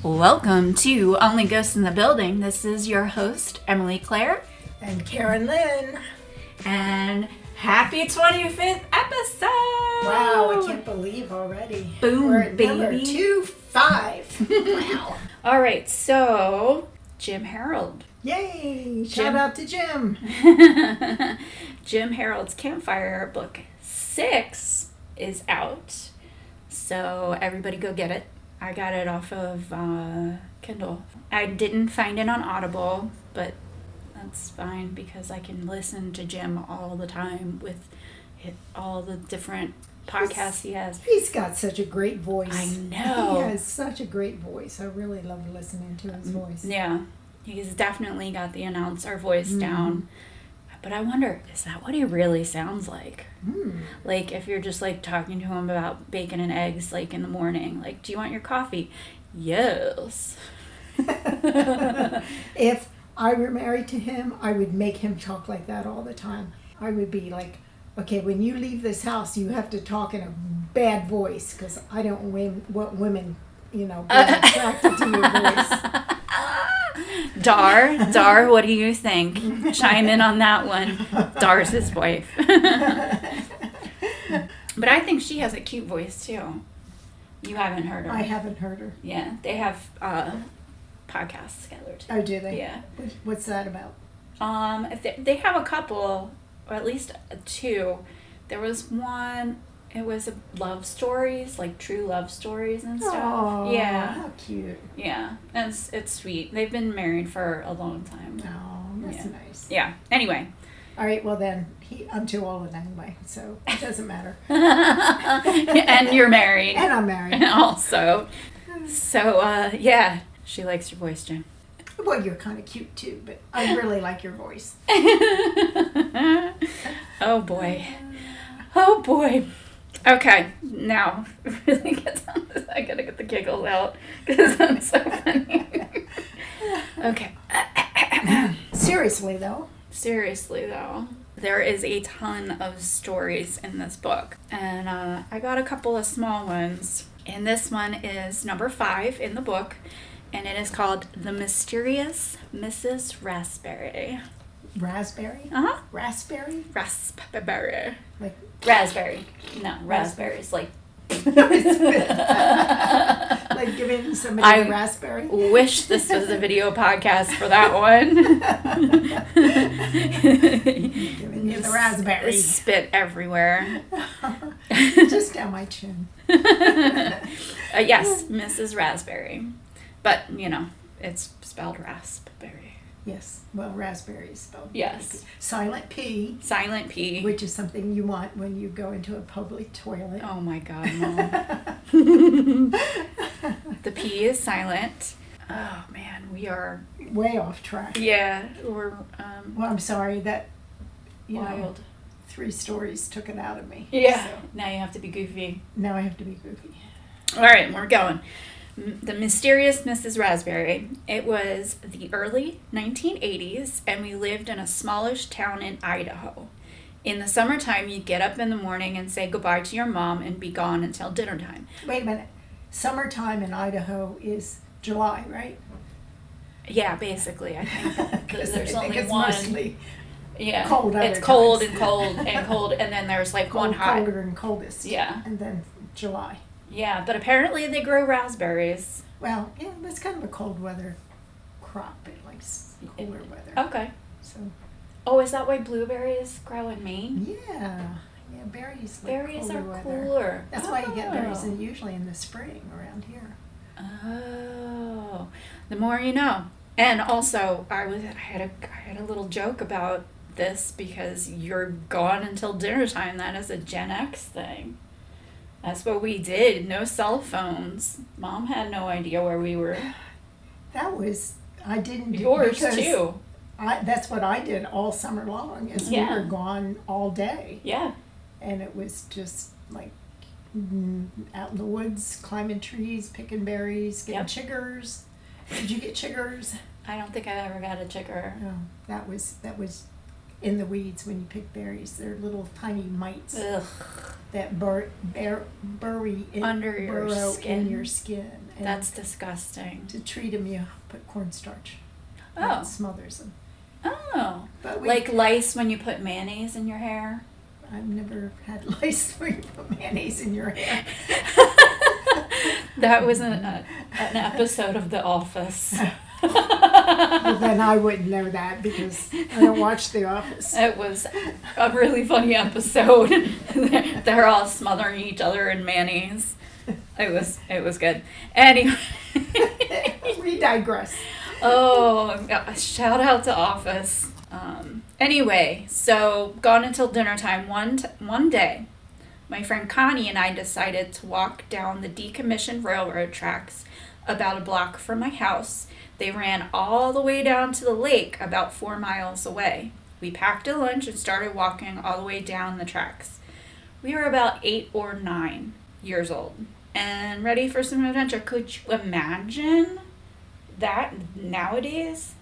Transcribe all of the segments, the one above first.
Welcome to Only Ghosts in the Building. This is your host, Emily Claire. And Karen Lynn. And happy 25th episode! Wow, I can't believe already. Boom, We're at baby. number 25. Wow. All right, so Jim Harold. Yay! Shout out to Jim. Jim Harold's Campfire book 6 is out. So everybody go get it. I got it off of Kindle. I didn't find it on Audible, but that's fine because I can listen to Jim all the time with all the different podcasts he has. He's got such a great voice. I know. He has such a great voice. I really love listening to his voice. Yeah, he's definitely got the announcer voice down. But I wonder, is that what he really sounds like? Like, if you're just, like, talking to him about bacon and eggs, like, in the morning. Like, do you want your coffee? Yes. If I were married to him, I would make him talk like that all the time. I would be like, okay, when you leave this house, you have to talk in a bad voice, because I don't want women, being attracted to your voice. Dar, what do you think? Chime in on that one. Dar's his wife. But I think she has a cute voice too. You haven't heard her. I haven't heard her. Yeah, they have podcasts together too. Oh, do they? Yeah. What's that about? They have a couple, or at least two. There was one. It was love stories, like true love stories and stuff. Oh, yeah. How cute. Yeah, it's sweet. They've been married for a long time. Oh, that's nice. Yeah. Anyway. All right. Well, then I'm too old anyway, so it doesn't matter. And you're married. And I'm married. Also. So yeah, she likes your voice, Jim. Well, you're kind of cute too, but I really like your voice. Oh boy. Oh boy. Okay, now really get down to this. I gotta get the giggles out because I'm so funny. Okay. Seriously though, there is a ton of stories in this book, and I got a couple of small ones. And this one is number 5 in the book, and it is called The Mysterious Mrs. Raspberry. Raspberry? Uh-huh. Raspberry? Raspberry. Like Raspberry. No, raspberries. Like like giving somebody a raspberry? Wish this was a video podcast for that one. Giving you the raspberry. Spit everywhere. Just down my chin. Yes, Mrs. Raspberry. But, it's spelled raspberry. Yes. Well, raspberry is spelled. Yes. Silent P. Silent P. Which is something you want when you go into a public toilet. Oh my God, Mom. The P is silent. Oh man, we are way off track. Yeah, we're well, I'm sorry that wild. 3 stories took it out of me. Yeah. So Now you have to be goofy. now I have to be goofy. All right, we're going. The Mysterious Mrs. Raspberry. It was the early 1980s, and we lived in a smallish town in Idaho. In the summertime, you'd get up in the morning and say goodbye to your mom and be gone until dinner time. Wait a minute. Summertime in Idaho is July, right? Yeah, basically, I think. Because there's I think only it's one. Mostly Yeah, cold it's other cold times. and cold and cold, and then there's like one hot. colder and coldest. Yeah. And then July. Yeah, but apparently they grow raspberries. Well, yeah, it's kind of a cold weather crop. It likes cooler weather. Okay. So Oh, is that why blueberries grow in Maine? yeah, berries. Like Berries cooler are weather. cooler. That's why you get berries usually in the spring around here. Oh, the more you know. And also, I had a little joke about this because you're gone until dinner time. That is a Gen X thing. That's what we did. No cell phones. Mom had no idea where we were. I didn't do Yours because too. That's what I did all summer long. Is Yeah. we were gone all day, Yeah. and it was just like out in the woods, climbing trees, picking berries, getting chiggers. Did you get chiggers? I don't think I ever got a chicker. No, that was in the weeds when you pick berries. They're little tiny mites Ugh. that burrow Under your skin. in your skin. And That's disgusting. to treat them, you put cornstarch. Oh. That smothers them. Oh. But Like lice when you put mayonnaise in your hair? I've never had lice where you put mayonnaise in your hair. That was an episode of The Office. Well, then I wouldn't know that because I don't watch The Office. It was a really funny episode. They're all smothering each other in mayonnaise. It was good. Anyway. We digress. Oh, shout out to Office. Anyway, so gone until dinner time. One day, my friend Connie and I decided to walk down the decommissioned railroad tracks about a block from my house. They ran all the way down to the lake about 4 miles away. We packed a lunch and started walking all the way down the tracks. We were about 8 or 9 years old and ready for some adventure. Could you imagine that nowadays?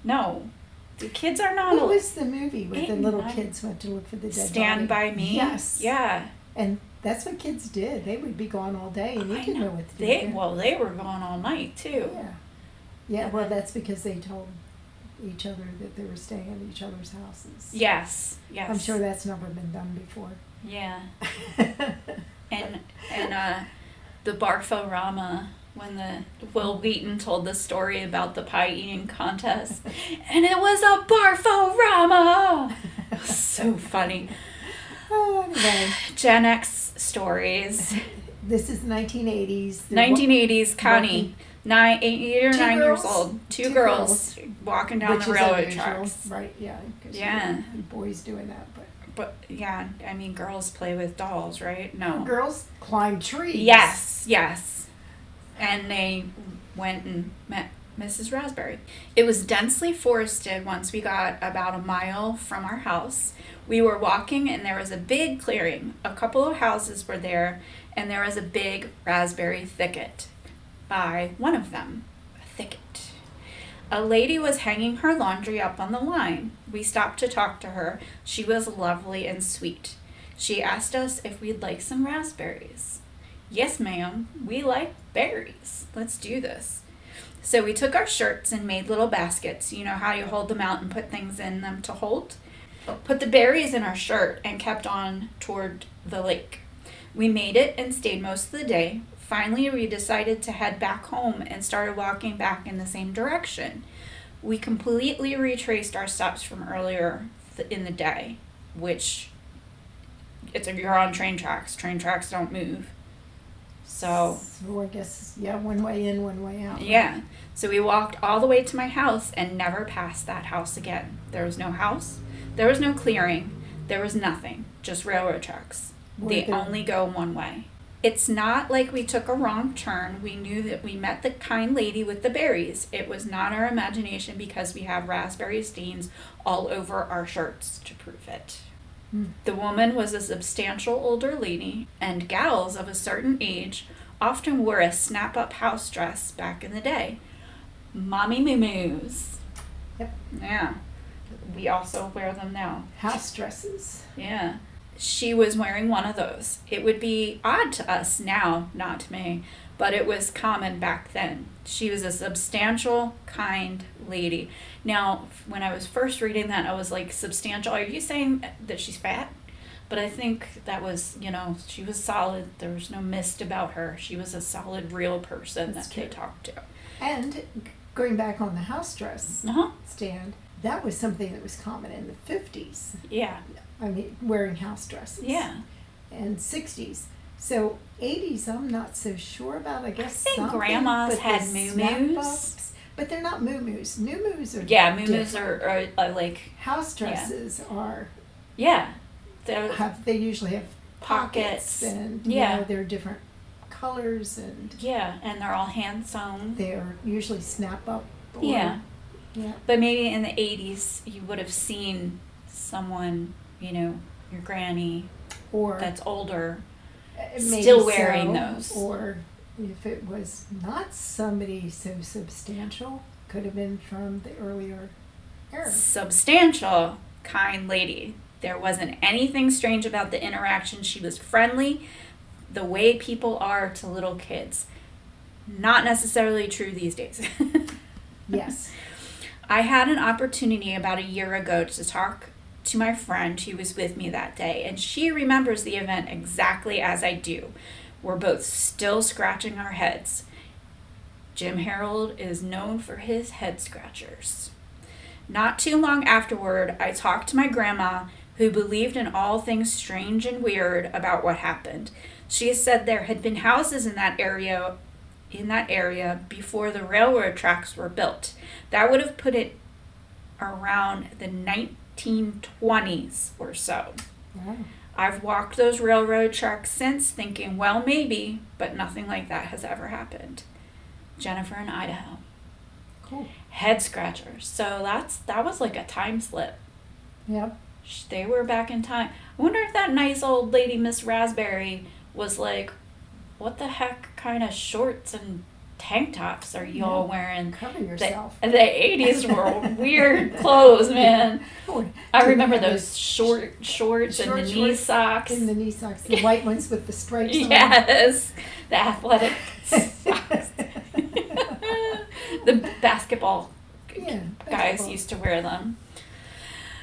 No. The kids are not. What was the movie where the little 9. kids went to look for the dead Stand body? by Me? Yes. Yeah. And that's what kids did. They would be gone all day and you I didn't know. know what to do. They were gone all night too. Yeah. Yeah, well, that's because they told each other that they were staying at each other's houses. Yes. Yes. I'm sure that's never been done before. Yeah. And the Barforama, when the Will Wheaton told the story about the pie eating contest, and it was a Barforama. So funny. Oh, anyway. Gen X stories. This is 1980s. 1980s, Connie, 8 or 9 years girls? old. Two Two girls walking down Which the is railroad unusual. tracks. Right, yeah. 'Cause Yeah. you don't boys doing that, but But yeah, I mean, girls play with dolls, right? No. girls climb trees. Yes, yes. And they went and met Mrs. Raspberry. It was densely forested once we got about a mile from our house. We were walking and there was a big clearing. A couple of houses were there and there was a big raspberry thicket by one of them. A thicket. A lady was hanging her laundry up on the line. We stopped to talk to her. She was lovely and sweet. She asked us if we'd like some raspberries. Yes, ma'am, we like berries. Let's do this. So we took our shirts and made little baskets. You know how you hold them out and put things in them to hold? Put the berries in our shirt and kept on toward the lake. We made it and stayed most of the day. Finally, we decided to head back home and started walking back in the same direction. We completely retraced our steps from earlier in the day, which you're on train tracks. Train tracks don't move. So I guess, yeah, one way in, one way out. yeah. So we walked all the way to my house and never passed that house again. There was no house. There was no clearing. There was nothing. Just railroad tracks. They only go one way. It's not like we took a wrong turn. We knew that we met the kind lady with the berries. It was not our imagination because we have raspberry stains all over our shirts to prove it. The woman was a substantial older lady, and gals of a certain age often wore a snap-up house dress back in the day. Mommy moo-moos. Yep. Yeah. We also wear them now. House dresses. Yeah. She was wearing one of those. It would be odd to us now, not to me, but it was common back then. She was a substantial, kind lady. Now, when I was first reading that, I was like, substantial? Are you saying that she's fat? But I think that was, she was solid. There was no mist about her. She was a solid, real person That's that they cute. talked to. And going back on the house dress Uh-huh. stand, that was something that was common in the 50s. Yeah. I mean, wearing house dresses. Yeah. And 60s. So 80s, I'm not so sure about. I guess I think something, grandmas but had the moo-moos. snap-ups- But they're not moo-moos. Moo-moos are Yeah, moo-moos different. are like, House dresses are yeah. They're, they usually have pockets, Pockets. and Yeah. they're different colors, and yeah, and they're all hand sewn. they're usually snap up. Or, Yeah. Yeah. But maybe in the 80s, you would have seen someone, your granny Or that's older, maybe still wearing so, those. Or if it was not somebody so substantial, could have been from the earlier era. Substantial. kind lady. There wasn't anything strange about the interaction. She was friendly, the way people are to little kids. Not necessarily true these days. Yes. I had an opportunity about a year ago to talk to my friend who was with me that day, and she remembers the event exactly as I do. We're both still scratching our heads. Jim Harold is known for his head scratchers. Not too long afterward, I talked to my grandma, who believed in all things strange and weird about what happened. She said there had been houses in that area before the railroad tracks were built. That would have put it around the 1920s or so. Wow. I've walked those railroad tracks since, thinking, well, maybe, but nothing like that has ever happened. Jennifer in Idaho. Cool. Head scratchers. So that was like a time slip. Yep. They were back in time. I wonder if that nice old lady, Miss Raspberry, was like, what the heck kind of shorts and tank tops are y'all wearing? Cover yourself. The 80s were weird clothes, man. I remember those shorts and the knee socks. And the knee socks, the white ones with the stripes on. Yes, the athletic socks. The basketball guys used to wear them.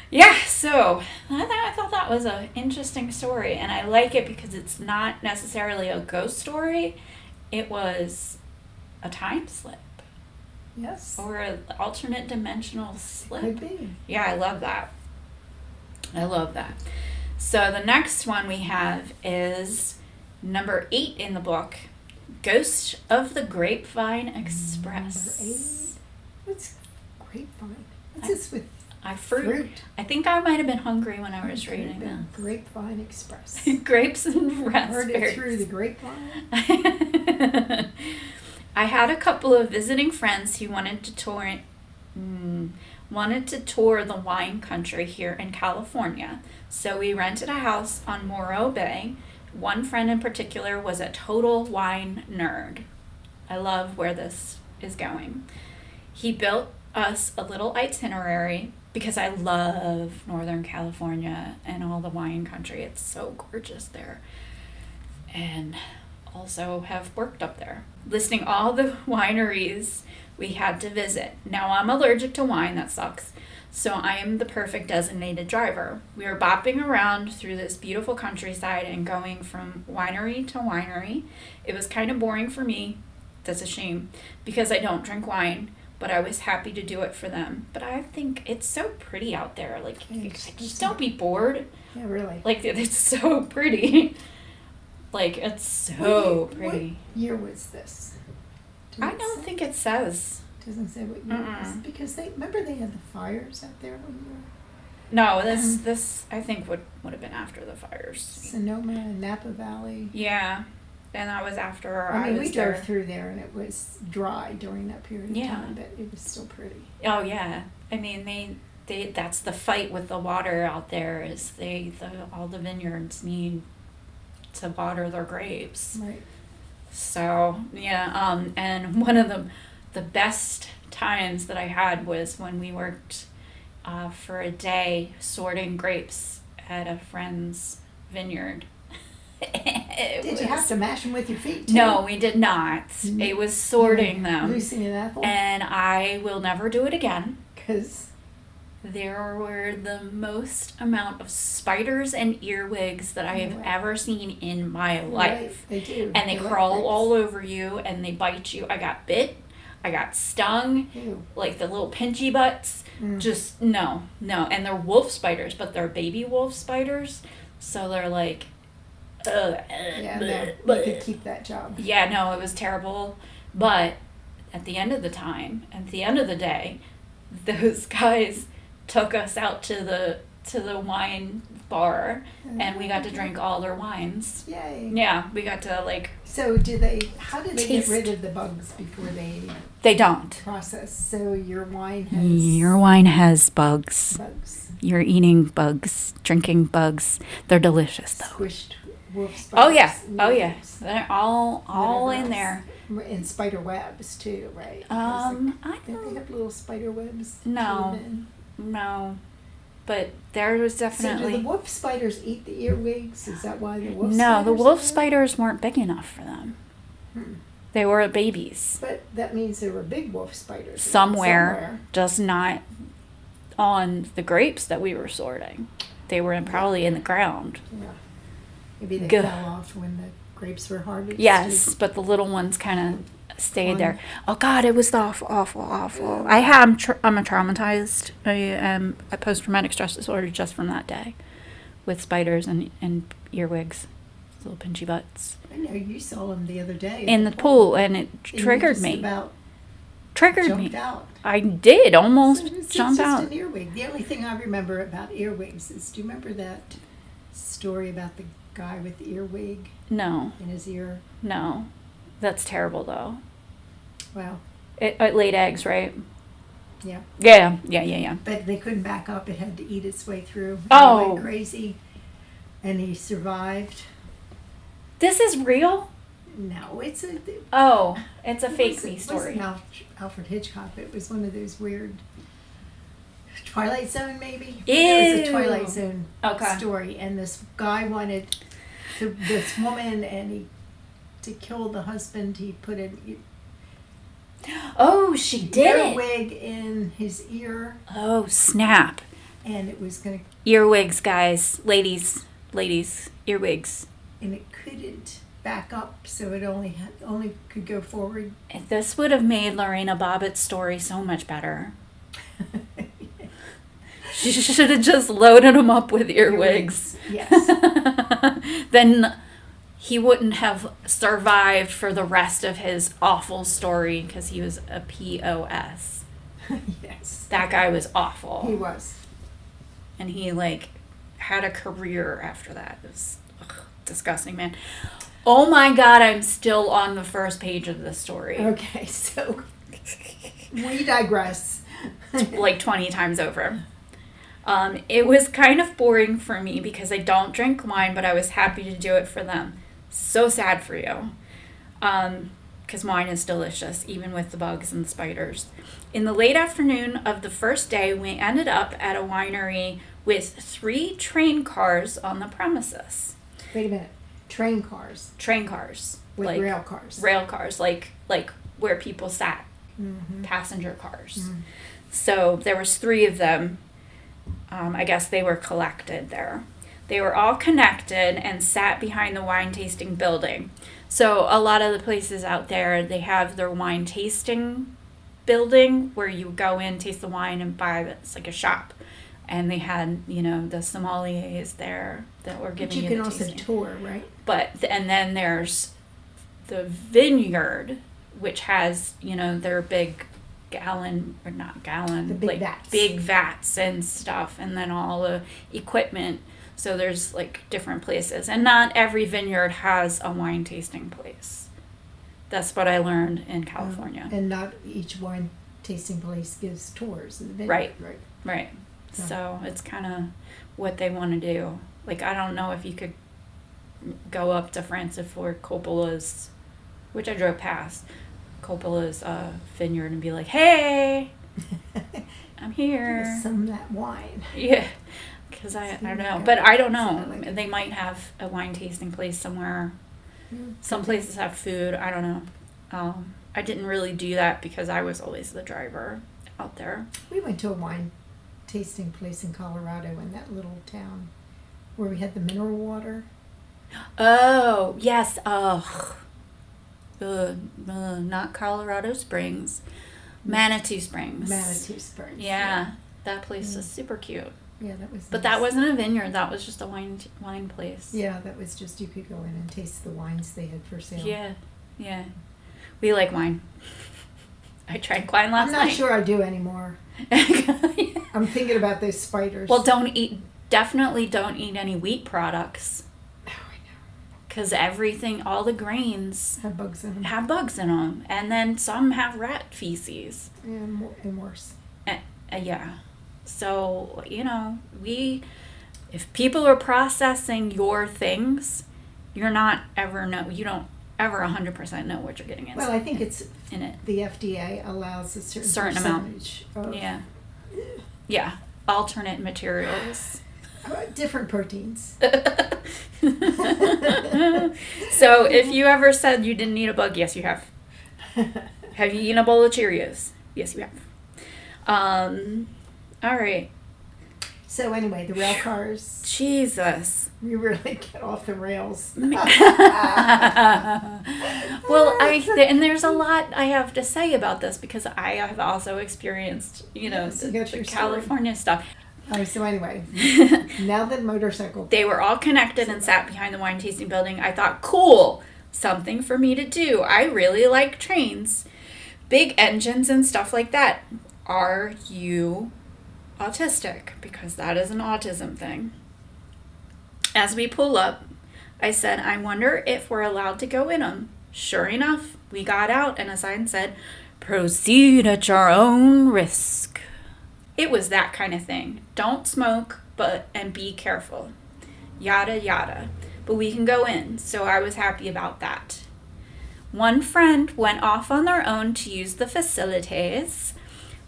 Yeah, so I thought that was an interesting story, and I like it because it's not necessarily a ghost story. It was a time slip. Yes. Or an alternate dimensional slip. Could be. Yeah, I love that. I love that. So the next one we have is number 8 in the book, Ghost of the Grapevine Express. Number 8? What's grapevine? What's this with fruit? I think I might have been hungry when I was reading this. Grapevine Express. Grapes and raspberries. Heard it through the grapevine. I had a couple of visiting friends who wanted to tour the wine country here in California. So we rented a house on Morro Bay. One friend in particular was a total wine nerd. I love where this is going. He built us a little itinerary because I love Northern California and all the wine country. It's so gorgeous there. And also have worked up there, listing all the wineries we had to visit. Now I'm allergic to wine, that sucks. So I am the perfect designated driver. We were bopping around through this beautiful countryside and going from winery to winery. It was kind of boring for me. That's a shame because I don't drink wine, but I was happy to do it for them. But I think it's so pretty out there. Like, just don't be bored. Yeah, really. Like, it's so pretty. Like, it's so pretty. What year was this? I don't think it says. Doesn't say what year it was. Because they had the fires out there when you were... No, this I think would have been after the fires. Sonoma and Napa Valley. Yeah. And that was after I was we there. drove through there and it was dry during that period of time, but it was still pretty. Oh yeah. I mean they that's the fight with the water out there is all the vineyards need to water their grapes. Right. So yeah, and one of the best times that I had was when we worked for a day sorting grapes at a friend's vineyard. Did you have to mash them with your feet too? No, we did not. Mm-hmm. It was sorting them. Lucy and Ethel? And I will never do it again. Because? There were the most amount of spiders and earwigs that I have ever seen in my life. Right, they do. And they crawl all over you and they bite you. I got bit. I got stung. Ew. Like the little pinchy butts. Just, no. And they're wolf spiders, but they're baby wolf spiders. So they're like... Yeah, no, we could keep that job. Yeah, no, it was terrible. But at the end of the day, those guys took us out to the wine bar, and we got to drink all their wines. Yay! Yeah, we got to So how do they get rid of the bugs before they? They don't process. So your wine has bugs. Bugs. You're eating bugs, drinking bugs. They're delicious though. Squished wolf spiders. Oh yeah. They're all in there. And spider webs too, right? I don't they have little spider webs? No. but there was So definitely... do the wolf spiders eat the earwigs? Is that why the wolf spiders... No, the wolf are? spiders weren't big enough for them. They were babies. But that means there were big wolf spiders. Somewhere, just not on the grapes that we were sorting. They were probably in the ground. Yeah. Maybe they Go. fell off when the grapes were harvested. Yes, but the little ones kind of stayed there. Oh God, it was awful. I'm traumatized. I am a post-traumatic stress disorder just from that day, with spiders and earwigs, little pinchy butts. I know you saw them the other day In the pool, and it and you triggered just me. About Triggered jumped me. out. I did almost It's jump just out. an earwig. The only thing I remember about earwigs is, do you remember that story about the guy with the earwig No, in his ear? no, that's terrible though. Well, It laid eggs, right? yeah. Yeah. But they couldn't back up. It had to eat its way through. Oh. He went crazy. And he survived. This is real? No, it's a... Oh, it's a It fake wasn't- me story. It wasn't Alfred Hitchcock. It was one of those weird Twilight Zone, maybe. It was a Ew. Twilight Zone Okay. story, and this guy wanted this woman, and to kill the husband, he put an Oh, she did it. earwig in his ear, Oh, snap. and it was gonna, Earwigs, guys. Ladies, earwigs. and it couldn't back up, so it only could go forward. This would have made Lorena Bobbitt's story so much better. She should have just loaded him up with earwigs. Yes. Then he wouldn't have survived for the rest of his awful story because he was a POS. Yes. That guy was awful. He was. And he had a career after that. It was disgusting, man. Oh my God, I'm still on the first page of this story. Okay, so we digress. 20 times over. It was kind of boring for me because I don't drink wine, but I was happy to do it for them. So sad for you. Because wine is delicious, even with the bugs and the spiders. In the late afternoon of the first day, we ended up at a winery with 3 train cars on the premises. Wait a minute. Train cars Train cars. with rail cars. Rail cars, like where people sat. Mm-hmm. Passenger cars. Mm. So there was 3 of them. I guess they were collected there. They were all connected and sat behind the wine tasting building. So a lot of the places out there, they have their wine tasting building where you go in, taste the wine, and buy it. It's like a shop. And they had, the sommeliers there that were giving But you you can the also tasting. tour, right? And then there's the vineyard, which has, their big gallon, or not gallon, The big vats. big vats and stuff, and then all the equipment. So there's different places, and not every vineyard has a wine tasting place. That's what I learned in California. And not each wine tasting place gives tours in the vineyard. Right. Right. Right. Yeah. So it's kind of what they want to do. I don't know if you could go up to Francis Ford Coppola's, which I drove past, Coppola's vineyard and be like, hey, I'm here. Some of that wine. Yeah. Because I don't know. But I don't know. They might have a wine tasting place somewhere. Some places have food. I don't know. I didn't really do that because I was always the driver out there. We went to a wine tasting place in Colorado, in that little town where we had the mineral water. Oh, yes. Ugh. Not Colorado Springs. Manitou Springs. Manitou Springs. Yeah. That place is super cute. Yeah, that was. But nice. that wasn't a vineyard. That was just a wine place. Yeah, that was just, you could go in and taste the wines they had for sale. Yeah. We like wine. I drank wine last I'm night. not sure I do anymore. I'm thinking about those spiders. Well, definitely don't eat any wheat products. Oh, I know. Because everything, all the grains Have bugs in them. have bugs in them. And then some have rat feces. And worse. Yeah. So, if people are processing your things, you don't ever 100% know what you're getting Well, I think it's in it. the FDA allows a certain Certain amount. percentage of Yeah. alternate materials. Different proteins. So if you ever said you didn't eat a bug, yes, you have. Have you eaten a bowl of Cheerios? Yes, you have. All right. So anyway, the rail cars. Jesus. We really get off the rails. Well, and there's a lot I have to say about this because I have also experienced, the California stuff. All right, so anyway, now the motorcycle. They were all connected and sat behind the wine tasting building. I thought, cool, something for me to do. I really like trains, big engines and stuff like that. Are you autistic? Because that is an autism thing. As we pull up, I said, I wonder if we're allowed to go in them. Sure enough, we got out and a sign said, proceed at your own risk. It was that kind of thing. Don't smoke, and be careful. Yada, yada. But we can go in, so I was happy about that. One friend went off on their own to use the facilities.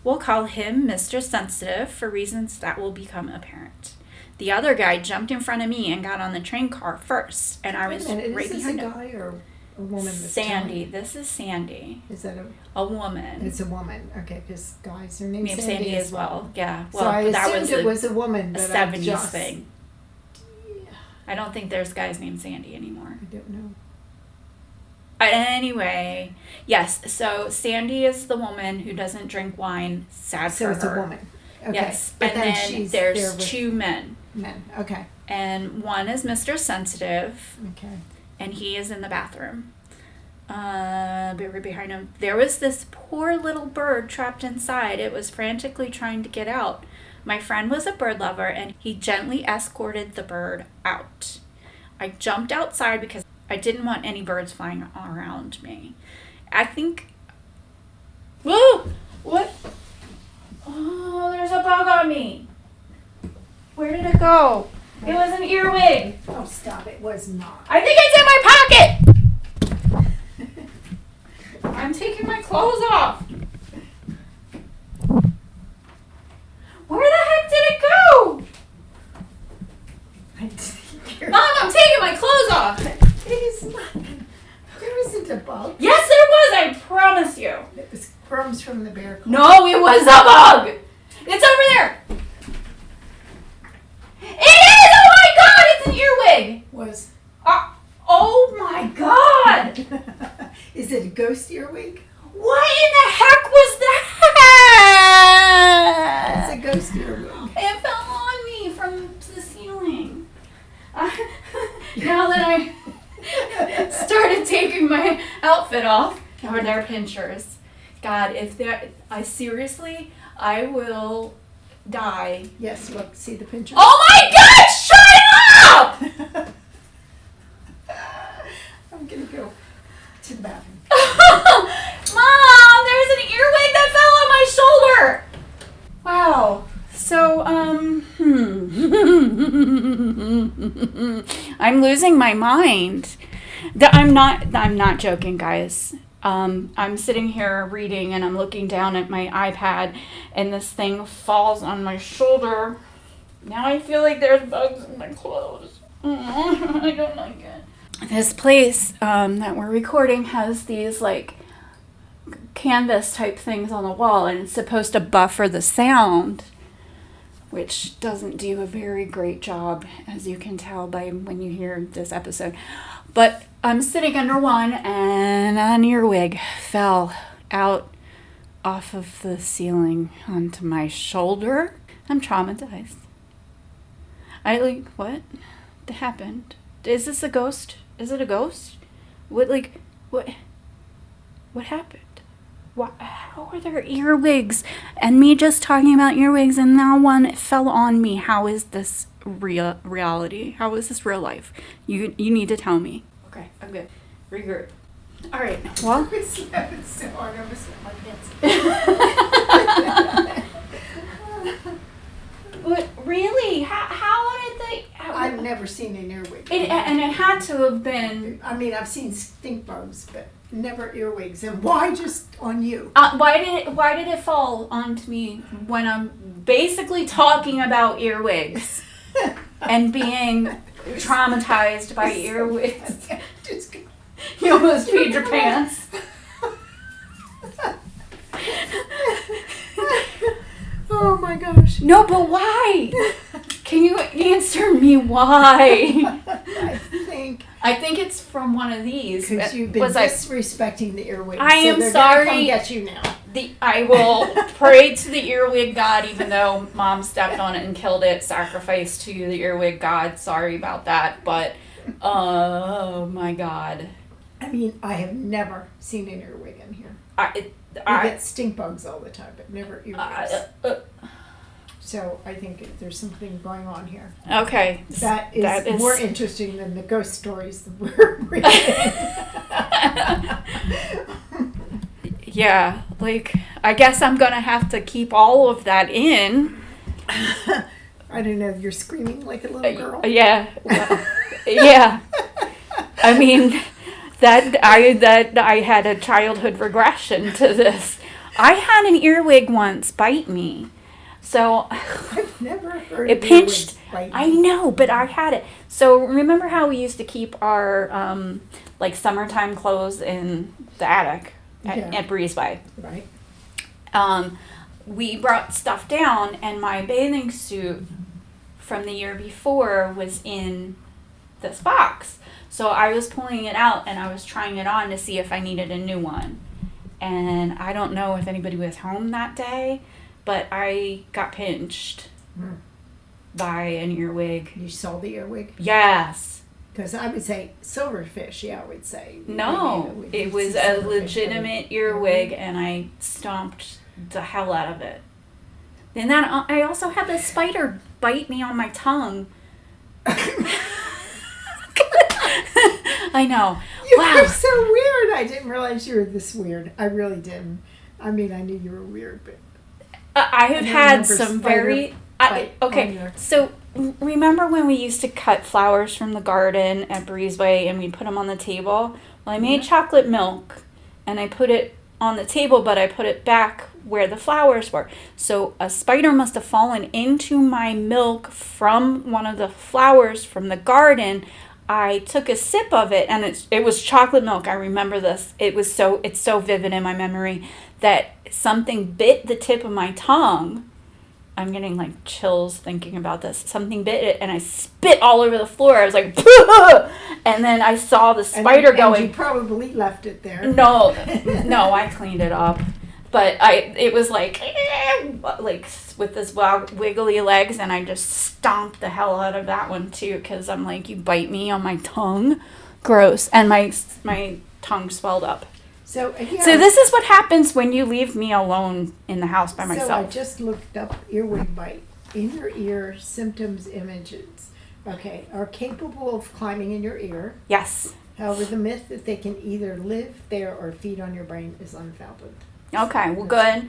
We'll call him Mr. Sensitive for reasons that will become apparent. The other guy jumped in front of me and got on the train car first, and I was right behind him. Is this a guy or a woman? Sandy. This is Sandy. Is that a woman? It's a woman. Okay, because guys are named Sandy as well. Yeah. Well, so I that assumed it was a woman, a but 70s thing. Yeah. I don't think there's guys named Sandy anymore. I don't know. Anyway, yes. So Sandy is the woman who doesn't drink wine. Sad for her. So it's a woman. Okay. Yes. But and then there's two men. Men. Okay. And one is Mr. Sensitive. Okay. And he is in the bathroom. Right behind him. There was this poor little bird trapped inside. It was frantically trying to get out. My friend was a bird lover, and he gently escorted the bird out. I jumped outside because I didn't want any birds flying around me. I think... Whoa! What? Oh, there's a bug on me. Where did it go? It was an earwig. Oh, stop. It was not. I think it's in my pocket. I'm taking my clothes off. Where the heck did it go? Mom, I'm taking my clothes off. It is not. There isn't a bug. Yes, there was. I promise you. It was crumbs from the bear claw. No, it was a bug. It's over there. It is! Oh my God! It's an earwig. Was. Oh my God! Is it a ghost earwig? What in the heck was that? It's a ghost earwig. It fell on me from the ceiling. Now that I started taking my outfit off, or their pinchers. God, I will die. Yes, look, see the pinchers? Oh my God, shut up! I'm going to go to the bathroom. Mom, there's an earwig that fell on my shoulder. Wow. So, I'm losing my mind. I'm not joking, guys. I'm sitting here reading and I'm looking down at my iPad and this thing falls on my shoulder. Now I feel like there's bugs in my clothes. I don't like it. This place that we're recording has these like canvas type things on the wall, and it's supposed to buffer the sound, which doesn't do a very great job, as you can tell by when you hear this episode. But I'm sitting under one, and an earwig fell out off of the ceiling onto my shoulder. I'm traumatized. What happened? Is this a ghost? Is it a ghost? What happened? How are there earwigs? And me just talking about earwigs, and now one fell on me. How is this reality? How is this real life? You need to tell me. Okay, I'm good. Regroup. All right. Well. It's so hard. I'm just But really, how did they? I've never seen an earwig. And it had to have been. I mean, I've seen stink bugs, but Never earwigs. And why just on you? Why did it fall onto me when I'm basically talking about earwigs and being traumatized by earwigs? You almost peed your pants. Oh my gosh. No, but why? Can you answer me why? I think it's from one of these. Because you've been disrespecting the earwig. I am they're sorry. Come get you now. I will pray to the earwig god, even though Mom stepped on it and killed it. Sacrifice to the earwig god. Sorry about that, but oh my God. I mean, I have never seen an earwig in here. I get stink bugs all the time, but never earwigs. So I think there's something going on here. Okay. That is more interesting than the ghost stories that we're reading. Yeah, like, I guess I'm going to have to keep all of that in. I don't know, you're screaming like a little girl. Yeah. Yeah. I mean, I had a childhood regression to this. I had an earwig once bite me. So I've never heard it pinched. I know, but I had it. So remember how we used to keep our like summertime clothes in the attic at Breezeway? Right. We brought stuff down, and my bathing suit from the year before was in this box. So I was pulling it out, and I was trying it on to see if I needed a new one. And I don't know if anybody was home that day, but I got pinched by an earwig. You saw the earwig? Yes. Because I would say silverfish, I would say. No, it was a legitimate earwig, and I stomped the hell out of it. And then I also had this spider bite me on my tongue. I know. You're so weird. I didn't realize you were this weird. I really didn't. I mean, I knew you were weird, but... I have had some very... okay, so remember when we used to cut flowers from the garden at Breezeway and we'd put them on the table? Well, I made chocolate milk and I put it on the table, but I put it back where the flowers were. So a spider must have fallen into my milk from one of the flowers from the garden. I took a sip of it, and it was chocolate milk. I remember this. It's so vivid in my memory that something bit the tip of my tongue. I'm getting like chills thinking about this. Something bit it, and I spit all over the floor. I was like, and then I saw the spider going. And you probably left it there. No, I cleaned it up. But it was like with this wiggly legs, and I just stomped the hell out of that one too, because I'm like, you bite me on my tongue, gross, and my tongue swelled up. So this is what happens when you leave me alone in the house by myself. So I just looked up earwig bite. In your ear, symptoms, images. Okay, are capable of climbing in your ear. Yes. However, the myth that they can either live there or feed on your brain is unfounded. Okay, well, good.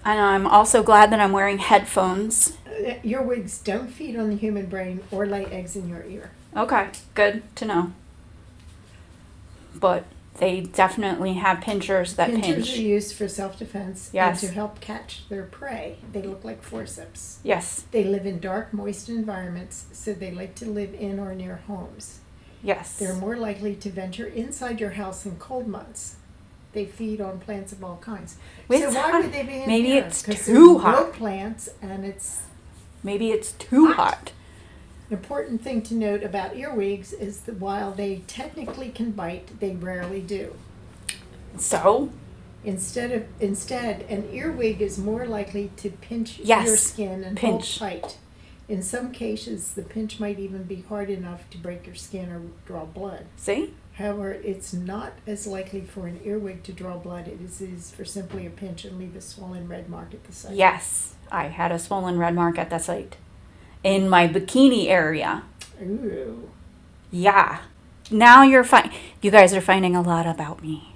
And I'm also glad that I'm wearing headphones. Earwigs don't feed on the human brain or lay eggs in your ear. Okay, good to know. But they definitely have pinchers that pinch. Pinchers are used for self-defense and to help catch their prey. They look like forceps. Yes. They live in dark, moist environments, so they like to live in or near homes. Yes. They're more likely to venture inside your house in cold months. They feed on plants of all kinds. So why would they be in maybe here? It's too hot. No plants, and it's maybe it's too hot. An important thing to note about earwigs is that while they technically can bite, they rarely do. So? Instead, an earwig is more likely to pinch your skin and hold tight. In some cases, the pinch might even be hard enough to break your skin or draw blood. See? However, it's not as likely for an earwig to draw blood as it is for simply a pinch and leave a swollen red mark at the site. Yes, I had a swollen red mark at that site. In my bikini area. Ooh. Yeah. Now you guys are finding a lot about me.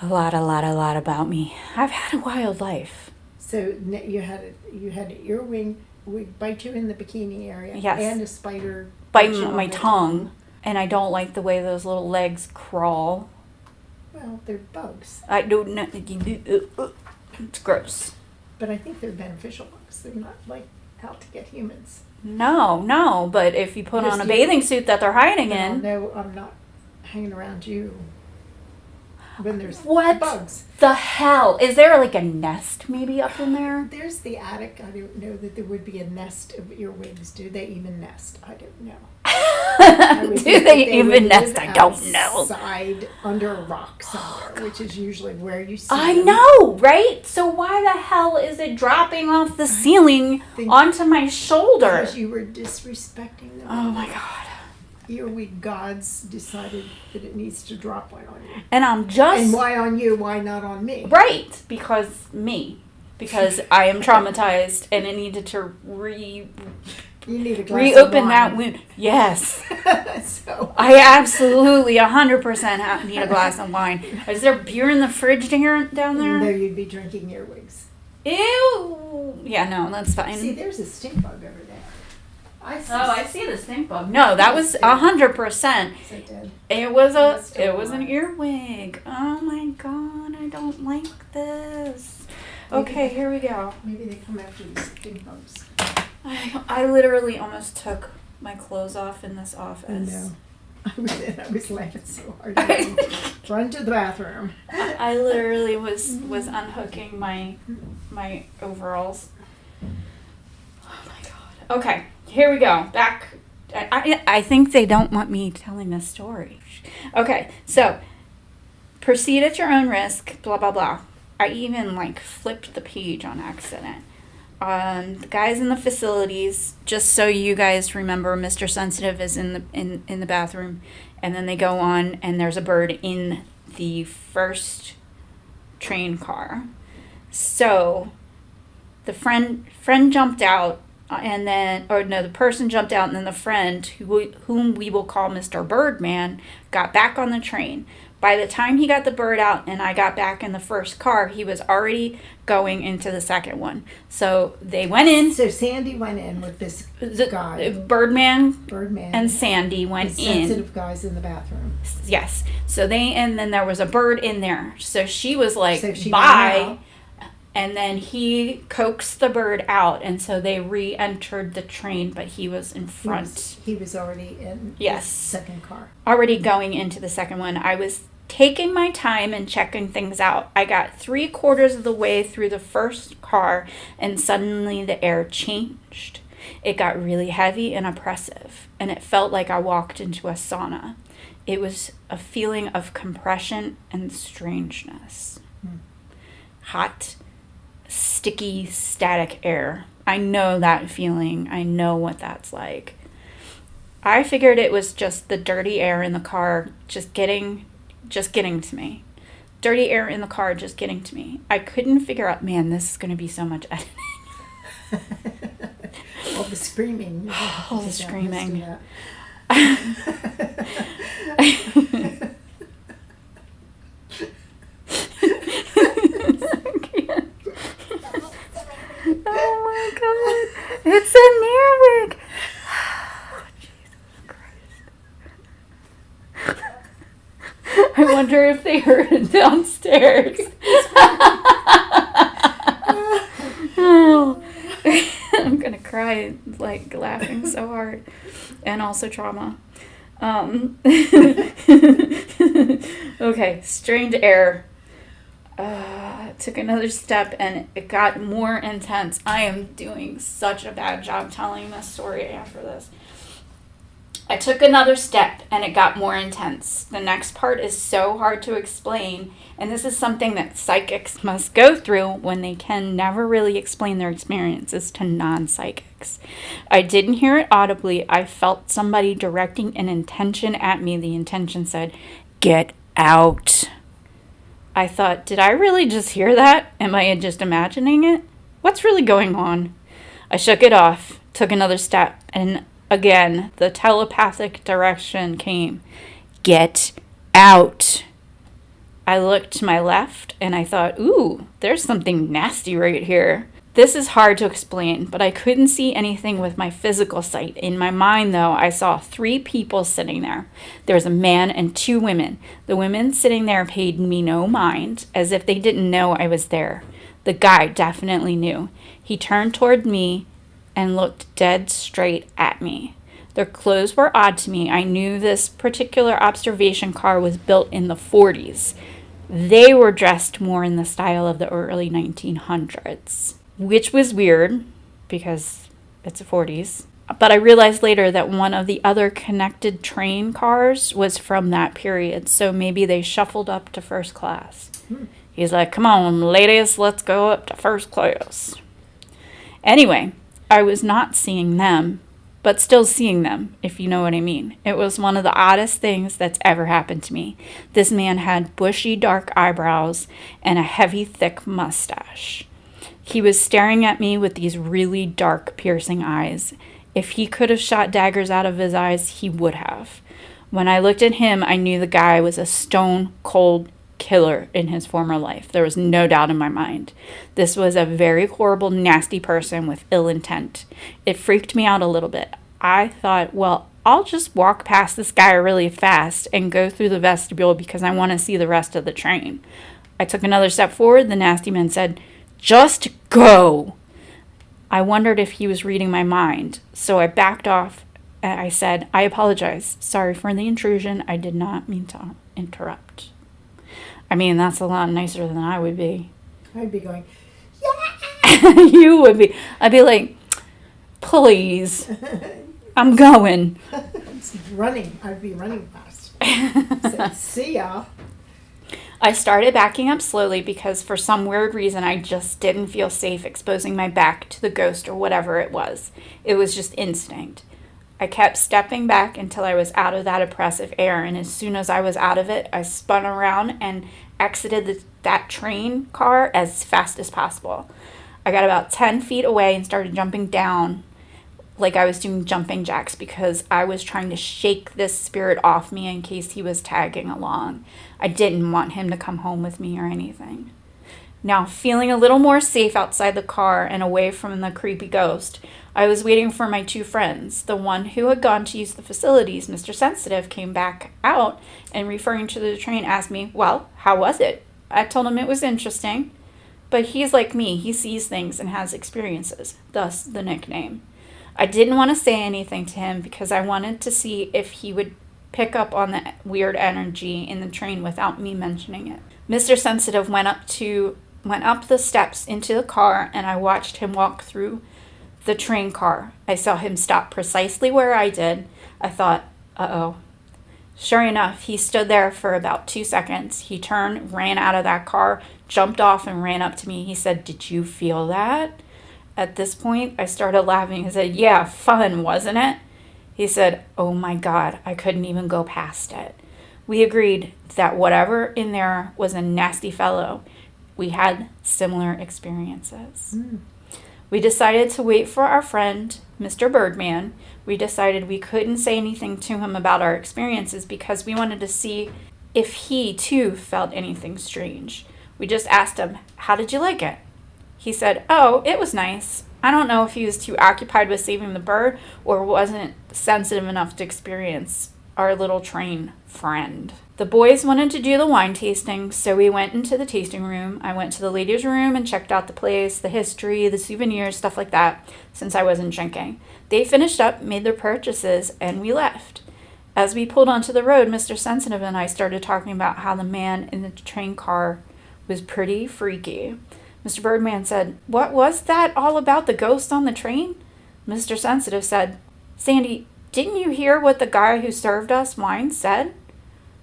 A lot about me. I've had a wild life. So you had an earwig bite you in the bikini area. Yes. And a spider bite my tongue. And I don't like the way those little legs crawl Well, they're bugs. I don't know. It's gross. But I think they're beneficial bugs. They're not like out to get humans. No, but if you put on a bathing suit that they're hiding in. No, I'm not hanging around you when there's what bugs. The hell? Is there like a nest maybe up in there? There's the attic. I don't know that there would be a nest of earwigs. Do they even nest? I don't know. Do they even nest? I don't know. Outside under a rock somewhere, which is usually where you see I them. know, right? So why the hell is it dropping off the ceiling onto my shoulder? Because you were disrespecting them. Oh my God. Earwig gods decided that it needs to drop one on you. And I'm just... And why on you? Why not on me? Right, because I am traumatized and it needed to You need a glass reopen of that wine. wound. Yes. So I absolutely 100% need a glass of wine. Is there beer in the fridge down there? No, you'd be drinking earwigs. Ew. Yeah, no, that's fine. See, there's a stink bug over there. I see the stink bug. No, that was 100%. It was an earwig. Oh my God, I don't like this. Okay, here we go. Maybe they come after the stink bugs. I literally almost took my clothes off in this office. I know. I was laughing so hard. Run to the bathroom. I literally was unhooking my overalls. Oh my God. Okay, here we go. Back. I think they don't want me telling this story. Okay, so proceed at your own risk. Blah blah blah. I even flipped the page on accident. The guys in the facilities, just so you guys remember, Mr. Sensitive is in the bathroom, and then they go on, and there's a bird in the first train car. So the friend jumped out, the person jumped out, and then the friend, whom we will call Mr. Birdman, got back on the train. By the time he got the bird out and I got back in the first car, he was already going into the second one. So they went in. So Sandy went in with this guy. Birdman and Sandy went the in. Sensitive guys in the bathroom. Yes. So and then there was a bird in there. So she was like, so she bye. And then he coaxed the bird out. And so they re-entered the train, but he was in front. He was already in the second car. Already going into the second one. I was taking my time and checking things out. I got 3/4 of the way through the first car and suddenly the air changed. It got really heavy and oppressive, and it felt like I walked into a sauna. It was a feeling of compression and strangeness. Hot, sticky, static air. I know that feeling. I know what that's like. I figured it was just the dirty air in the car just getting to me. Dirty air in the car just getting to me. I couldn't figure out, man, this is going to be so much editing. All the screaming. All the screaming. Oh my God. It's an earwig. I wonder if they heard it downstairs. Oh. I'm gonna cry, laughing so hard, and also trauma. Okay, strained air. Took another step, and it got more intense. I am doing such a bad job telling this story after this. I took another step and it got more intense. The next part is so hard to explain, and this is something that psychics must go through when they can never really explain their experiences to non-psychics. I didn't hear it audibly. I felt somebody directing an intention at me. The intention said, "Get out." I thought, did I really just hear that? Am I just imagining it? What's really going on? I shook it off, took another step, and again, the telepathic direction came. Get out. I looked to my left and I thought, ooh, there's something nasty right here. This is hard to explain, but I couldn't see anything with my physical sight. In my mind, though, I saw 3 people sitting there. There was a man and 2 women. The women sitting there paid me no mind, as if they didn't know I was there. The guy definitely knew. He turned toward me and looked dead straight at me. Their clothes were odd to me. I knew this particular observation car was built in the 40s. They were dressed more in the style of the early 1900s. Which was weird because it's the 40s. But I realized later that one of the other connected train cars was from that period. So maybe they shuffled up to first class. He's like, come on, ladies, let's go up to first class. Anyway, I was not seeing them, but still seeing them, if you know what I mean. It was one of the oddest things that's ever happened to me. This man had bushy, dark eyebrows and a heavy, thick mustache. He was staring at me with these really dark, piercing eyes. If he could have shot daggers out of his eyes, he would have. When I looked at him, I knew the guy was a stone-cold killer in his former life. There was no doubt in my mind. This was a very horrible, nasty person with ill intent. It freaked me out a little bit. I thought, well, I'll just walk past this guy really fast and go through the vestibule because I want to see the rest of the train. I took another step forward. The nasty man said, just go. I wondered if he was reading my mind, so I backed off and I said, I apologize. Sorry for the intrusion. I did not mean to interrupt. I mean, that's a lot nicer than I would be. I'd be going, yeah! You would be. I'd be like, please, I'm going. Running. I'd be running fast. So, see ya. I started backing up slowly because for some weird reason I just didn't feel safe exposing my back to the ghost or whatever it was. It was just instinct. I kept stepping back until I was out of that oppressive air, and as soon as I was out of it, I spun around and exited that train car as fast as possible. I got about 10 feet away and started jumping down like I was doing jumping jacks because I was trying to shake this spirit off me in case he was tagging along. I didn't want him to come home with me or anything. Now, feeling a little more safe outside the car and away from the creepy ghost, I was waiting for my 2 friends. The one who had gone to use the facilities, Mr. Sensitive, came back out and referring to the train asked me, well, how was it? I told him it was interesting, but he's like me. He sees things and has experiences, thus the nickname. I didn't want to say anything to him because I wanted to see if he would pick up on the weird energy in the train without me mentioning it. Mr. Sensitive went up the steps into the car, and I watched him walk through the train car. I saw him stop precisely where I did. I thought, uh-oh. Sure enough, he stood there for about 2 seconds. He turned, ran out of that car, jumped off, and ran up to me. He said, did you feel that? At this point, I started laughing. I said, yeah, fun, wasn't it? He said, oh my God, I couldn't even go past it. We agreed that whatever in there was a nasty fellow. We had similar experiences. We decided to wait for our friend, Mr. Birdman. We decided we couldn't say anything to him about our experiences because we wanted to see if he, too, felt anything strange. We just asked him, how did you like it? He said, oh, it was nice. I don't know if he was too occupied with saving the bird or wasn't sensitive enough to experience our little train friend. The boys wanted to do the wine tasting, so we went into the tasting room. I went to the ladies' room and checked out the place, the history, the souvenirs, stuff like that, since I wasn't drinking. They finished up, made their purchases, and we left. As we pulled onto the road, Mr. Sensitive and I started talking about how the man in the train car was pretty freaky. Mr. Birdman said, what was that all about the ghost on the train? Mr. Sensitive said, Sandy, didn't you hear what the guy who served us wine said?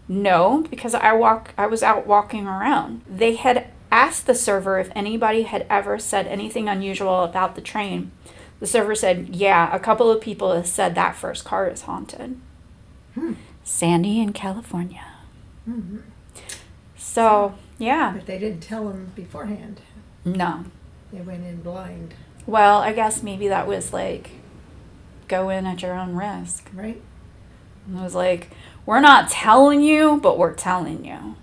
No, because I was out walking around. They had asked the server if anybody had ever said anything unusual about the train. The server said, yeah, a couple of people have said that first car is haunted. Sandy in California. So, yeah. But they didn't tell him beforehand. No. They went in blind. Well, I guess maybe that was like, go in at your own risk. Right. And it was like, we're not telling you, but we're telling you.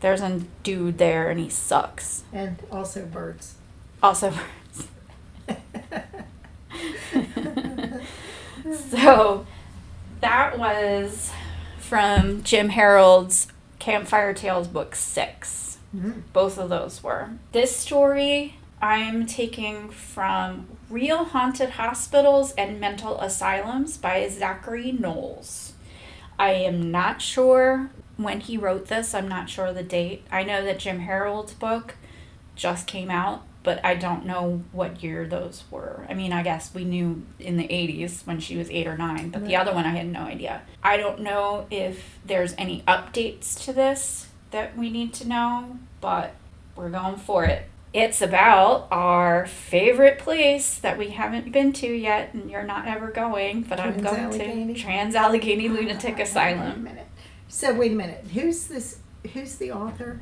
There's a dude there and he sucks. And also birds. Also, so that was from Jim Harold's Campfire Tales book 6. Mm-hmm. Both of those were. This story I'm taking from Real Haunted Hospitals and Mental Asylums by Zachary Knowles. I am not sure when he wrote this. I'm not sure the date. I know that Jim Harold's book just came out, but I don't know what year those were. I mean, I guess we knew in the 80s when she was 8 or 9, but the other one I had no idea. I don't know if there's any updates to this that we need to know, but we're going for it. It's about our favorite place that we haven't been to yet, and you're not ever going, but I'm going to. Trans-Allegheny Lunatic Asylum. So wait a minute. Who's the author?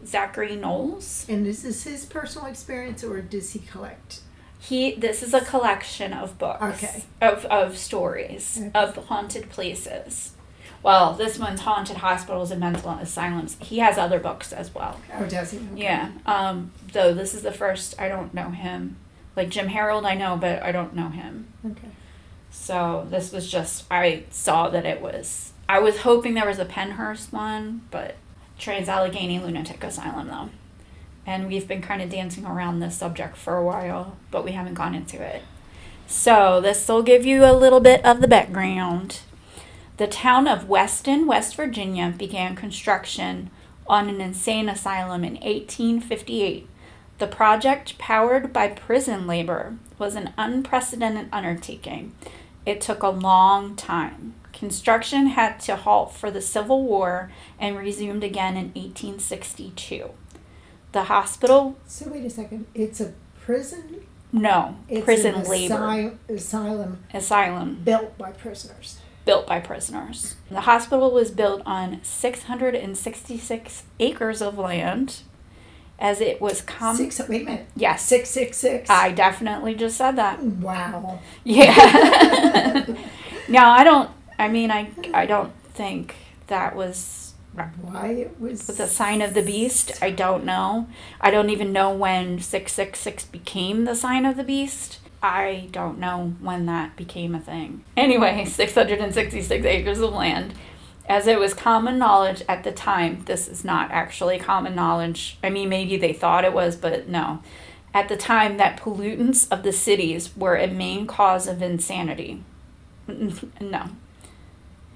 Zachary Knowles. And is this his personal experience, or does he collect? This is a collection of books. Okay. Of stories, okay, of haunted places. Well, this one's Haunted Hospitals and Mental Asylums. He has other books as well. Oh, does he? Okay. Yeah. Though this is the first, I don't know him. Like Jim Harold I know, but I don't know him. Okay. So this was just, I saw that it was, I was hoping there was a Pennhurst one, but Trans-Allegheny Lunatic Asylum though. And we've been kind of dancing around this subject for a while, but we haven't gone into it. So this will give you a little bit of the background. The town of Weston, West Virginia began construction on an insane asylum in 1858. The project, powered by prison labor, was an unprecedented undertaking. It took a long time. Construction had to halt for the Civil War and resumed again in 1862. The hospital... So wait a second. It's a prison? No, it's prison an labor. Asylum. Built by prisoners. The hospital was built on 666 acres of land, as it was wait a minute. Yes. 666? I definitely just said that. Wow. Yeah. No, I don't think that was... Why it was... the sign of the beast, I don't know. I don't even know when 666 became the sign of the beast. I don't know when that became a thing. Anyway, 666 acres of land. As it was common knowledge at the time, this is not actually common knowledge. I mean, maybe they thought it was, but no. At the time, that pollutants of the cities were a main cause of insanity. No.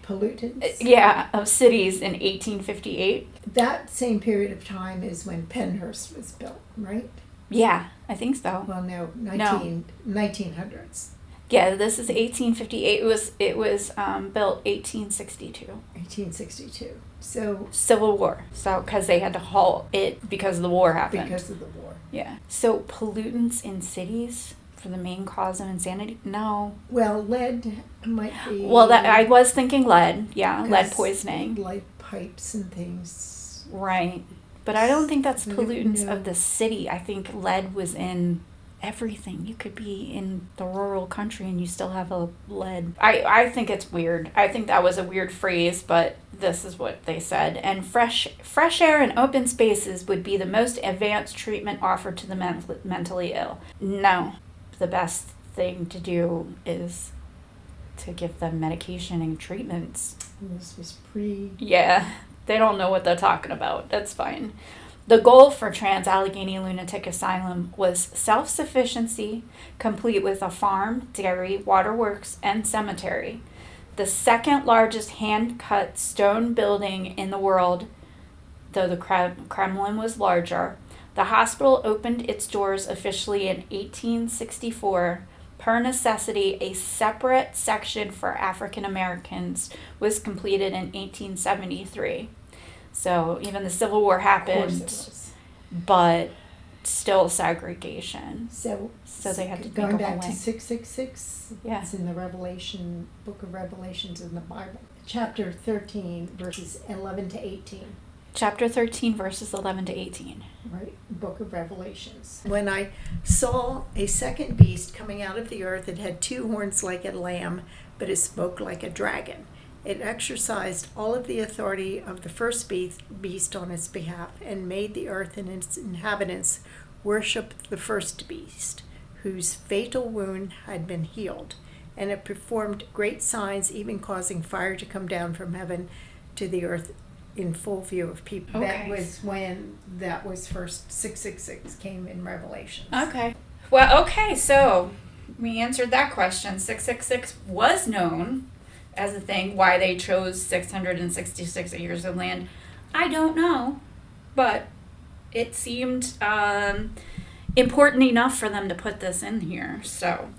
Pollutants? Yeah, of cities in 1858. That same period of time is when Pennhurst was built, right? Yeah, I think so. Well, no, 1900s. Yeah, this is 1858. It was built 1862. 1862. So Civil War. So because they had to halt it because the war happened. Because of the war. Yeah. So pollutants in cities for the main cause of insanity? No. Well, lead might be. Well, that I was thinking lead. Yeah, lead poisoning. Lead pipes and things. Right. But I don't think that's pollutants of the city. I think lead was in everything. You could be in the rural country and you still have a lead. I think it's weird. I think that was a weird phrase, but this is what they said. And fresh air and open spaces would be the most advanced treatment offered to the mentally ill. No. The best thing to do is to give them medication and treatments. This was Yeah. They don't know what they're talking about. That's fine. The goal for Trans-Allegheny Lunatic Asylum was self-sufficiency, complete with a farm, dairy, waterworks, and cemetery. The second largest hand-cut stone building in the world, though the Kremlin was larger. The hospital opened its doors officially in 1864. Per necessity, a separate section for African Americans was completed in 1873. So even the Civil War happened, but still segregation. So they had to going back to 666. Yeah. It's in the Book of Revelations in the Bible, chapter 13, verses 11 to 18. Chapter 13, verses 11 to 18. Right, Book of Revelations. When I saw a second beast coming out of the earth, it had 2 horns like a lamb, but it spoke like a dragon. It exercised all of the authority of the first beast on its behalf, and made the earth and its inhabitants worshipped the first beast, whose fatal wound had been healed, and it performed great signs, even causing fire to come down from heaven to the earth in full view of people. Okay. That was when that was first 666 came in Revelations. Okay. Well, okay, so we answered that question. 666 was known as a thing. Why they chose 666 acres of land, I don't know. But it seemed important enough for them to put this in here. So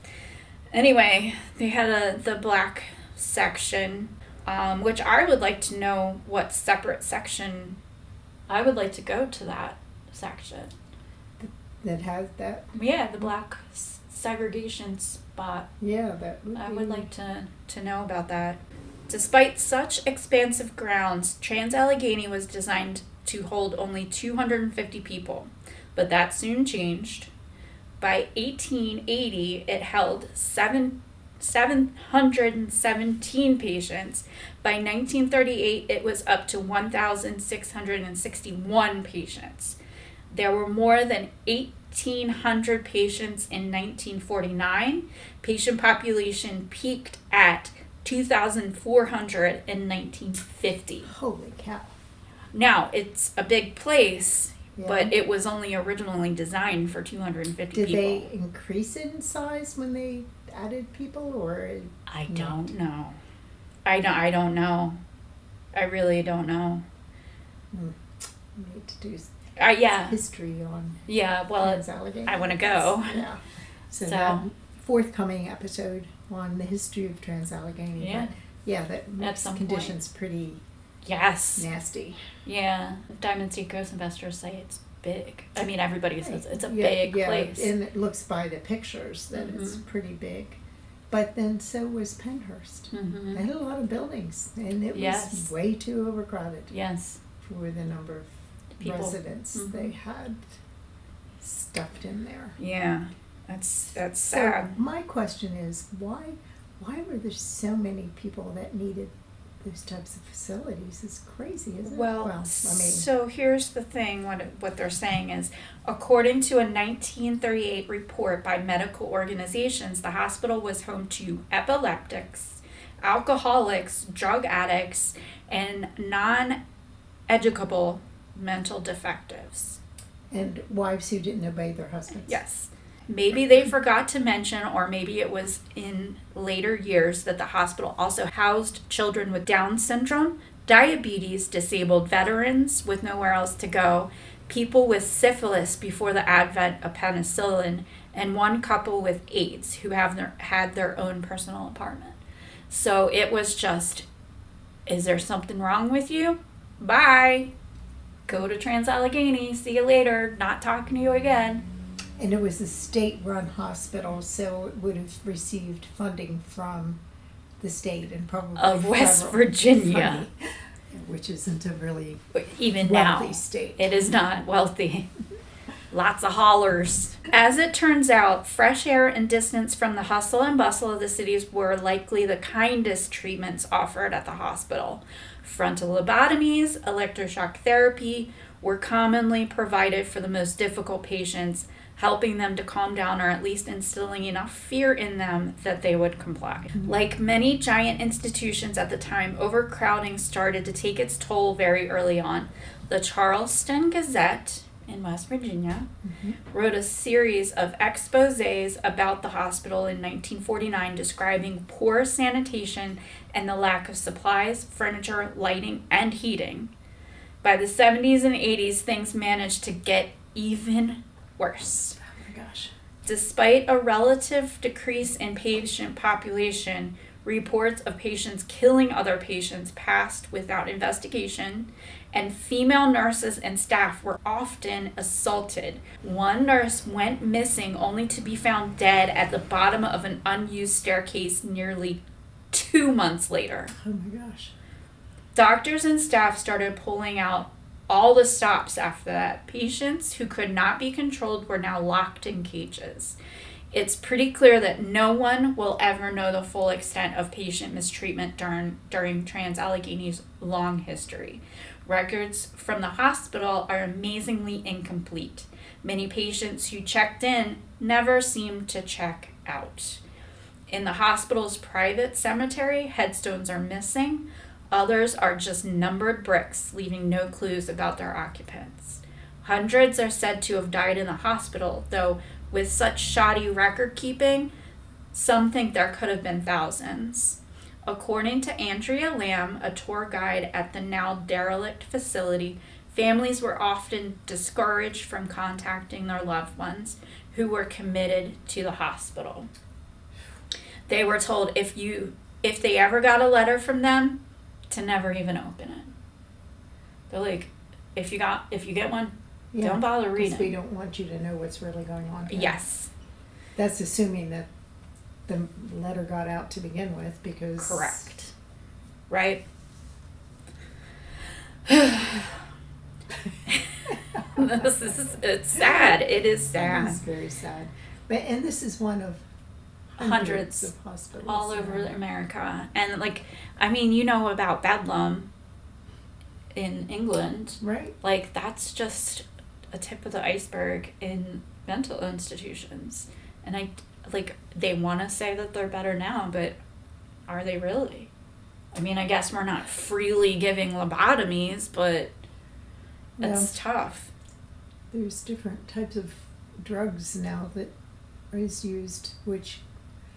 anyway, they had the black section, which I would like to know what separate section. I would like to go to that section. That has that? Yeah, the black segregation spot. Yeah, that I would like to know about that. Despite such expansive grounds, Trans-Allegheny was designed to hold only 250 people, but that soon changed. By 1880, it held 717 patients. By 1938, it was up to 1,661 patients. There were more than 1,800 patients in 1949. Patient population peaked at 2,400 in 1950. Holy cow. Now, it's a big place, Yeah. but it was only originally designed for 250 Did people. they increase it in size when they added people, or? I don't know. I don't know. I really don't know. We need to do Yeah. history on Yeah, well, Trans-Allegheny. I wanna go. Yeah. So, So- that forthcoming episode on the history of Trans-Allegheny. Yeah. But yeah, that makes some conditions pretty yes. nasty. Yeah. Diamond Sea Coast investors say it's big. I mean, everybody says it's a Yeah, big yeah, place. and it looks by the pictures that it's pretty big. But then so was Penhurst. Mhm. They had a lot of buildings, and it Yes. was way too overcrowded Yes. for the number of People. residents Mhm. they had stuffed in there. Yeah. That's So sad. my question is, why were there so many people that needed those types of facilities? It's crazy, isn't it? Well, so here's the thing, what they're saying is, according to a 1938 report by medical organizations, the hospital was home to epileptics, alcoholics, drug addicts, and non-educable mental defectives. and wives who didn't obey their husbands. Yes. Maybe they forgot to mention, or maybe it was in later years, that the hospital also housed children with Down syndrome, diabetes, disabled veterans with nowhere else to go, people with syphilis before the advent of penicillin, and one couple with AIDS who had their own personal apartment. So it was just, is there something wrong with you? Bye. Go to Trans-Allegheny. See you later. Not talking to you again. And it was a state-run hospital, so it would have received funding from the state and probably Of West federal Virginia. funding, which isn't a really But even wealthy now, state. it is not wealthy. Lots of hollers. As it turns out, fresh air and distance from the hustle and bustle of the cities were likely the kindest treatments offered at the hospital. Frontal lobotomies, electroshock therapy were commonly provided for the most difficult patients, helping them to calm down or at least instilling enough fear in them that they would comply. Like many giant institutions at the time, overcrowding started to take its toll very early on. The Charleston Gazette in West Virginia wrote a series of exposés about the hospital in 1949 describing poor sanitation and the lack of supplies, furniture, lighting, and heating. By the 70s and 80s, things managed to get even worse. Oh my gosh. Despite a relative decrease in patient population, reports of patients killing other patients passed without investigation, and female nurses and staff were often assaulted. One nurse went missing only to be found dead at the bottom of an unused staircase nearly 2 months later. Oh my gosh. Doctors and staff started pulling out all the stops after that. Patients who could not be controlled were now locked in cages. It's pretty clear that no one will ever know the full extent of patient mistreatment during Trans-Allegheny's long history. Records from the hospital are amazingly incomplete. Many patients who checked in never seemed to check out. In the hospital's private cemetery, headstones are missing. Others are just numbered bricks, leaving no clues about their occupants. Hundreds are said to have died in the hospital, though with such shoddy record keeping, some think there could have been thousands. According to Andrea Lamb, a tour guide at the now derelict facility, families were often discouraged from contacting their loved ones who were committed to the hospital. They were told if they ever got a letter from them, to never even open it. They're like, if you get one, don't bother reading. Because we don't want you to know what's really going on here. Yes. That's assuming that the letter got out to begin with, because... Correct. Right? It's sad. It is sad. It is very sad. And this is one of hundreds of hospitals all over America. And like, I mean, you know about Bedlam in England. Right. Like, that's just a tip of the iceberg in mental institutions. And they want to say that they're better now, but are they really? I mean, I guess we're not freely giving lobotomies, but it's tough. There's different types of drugs now that is used, which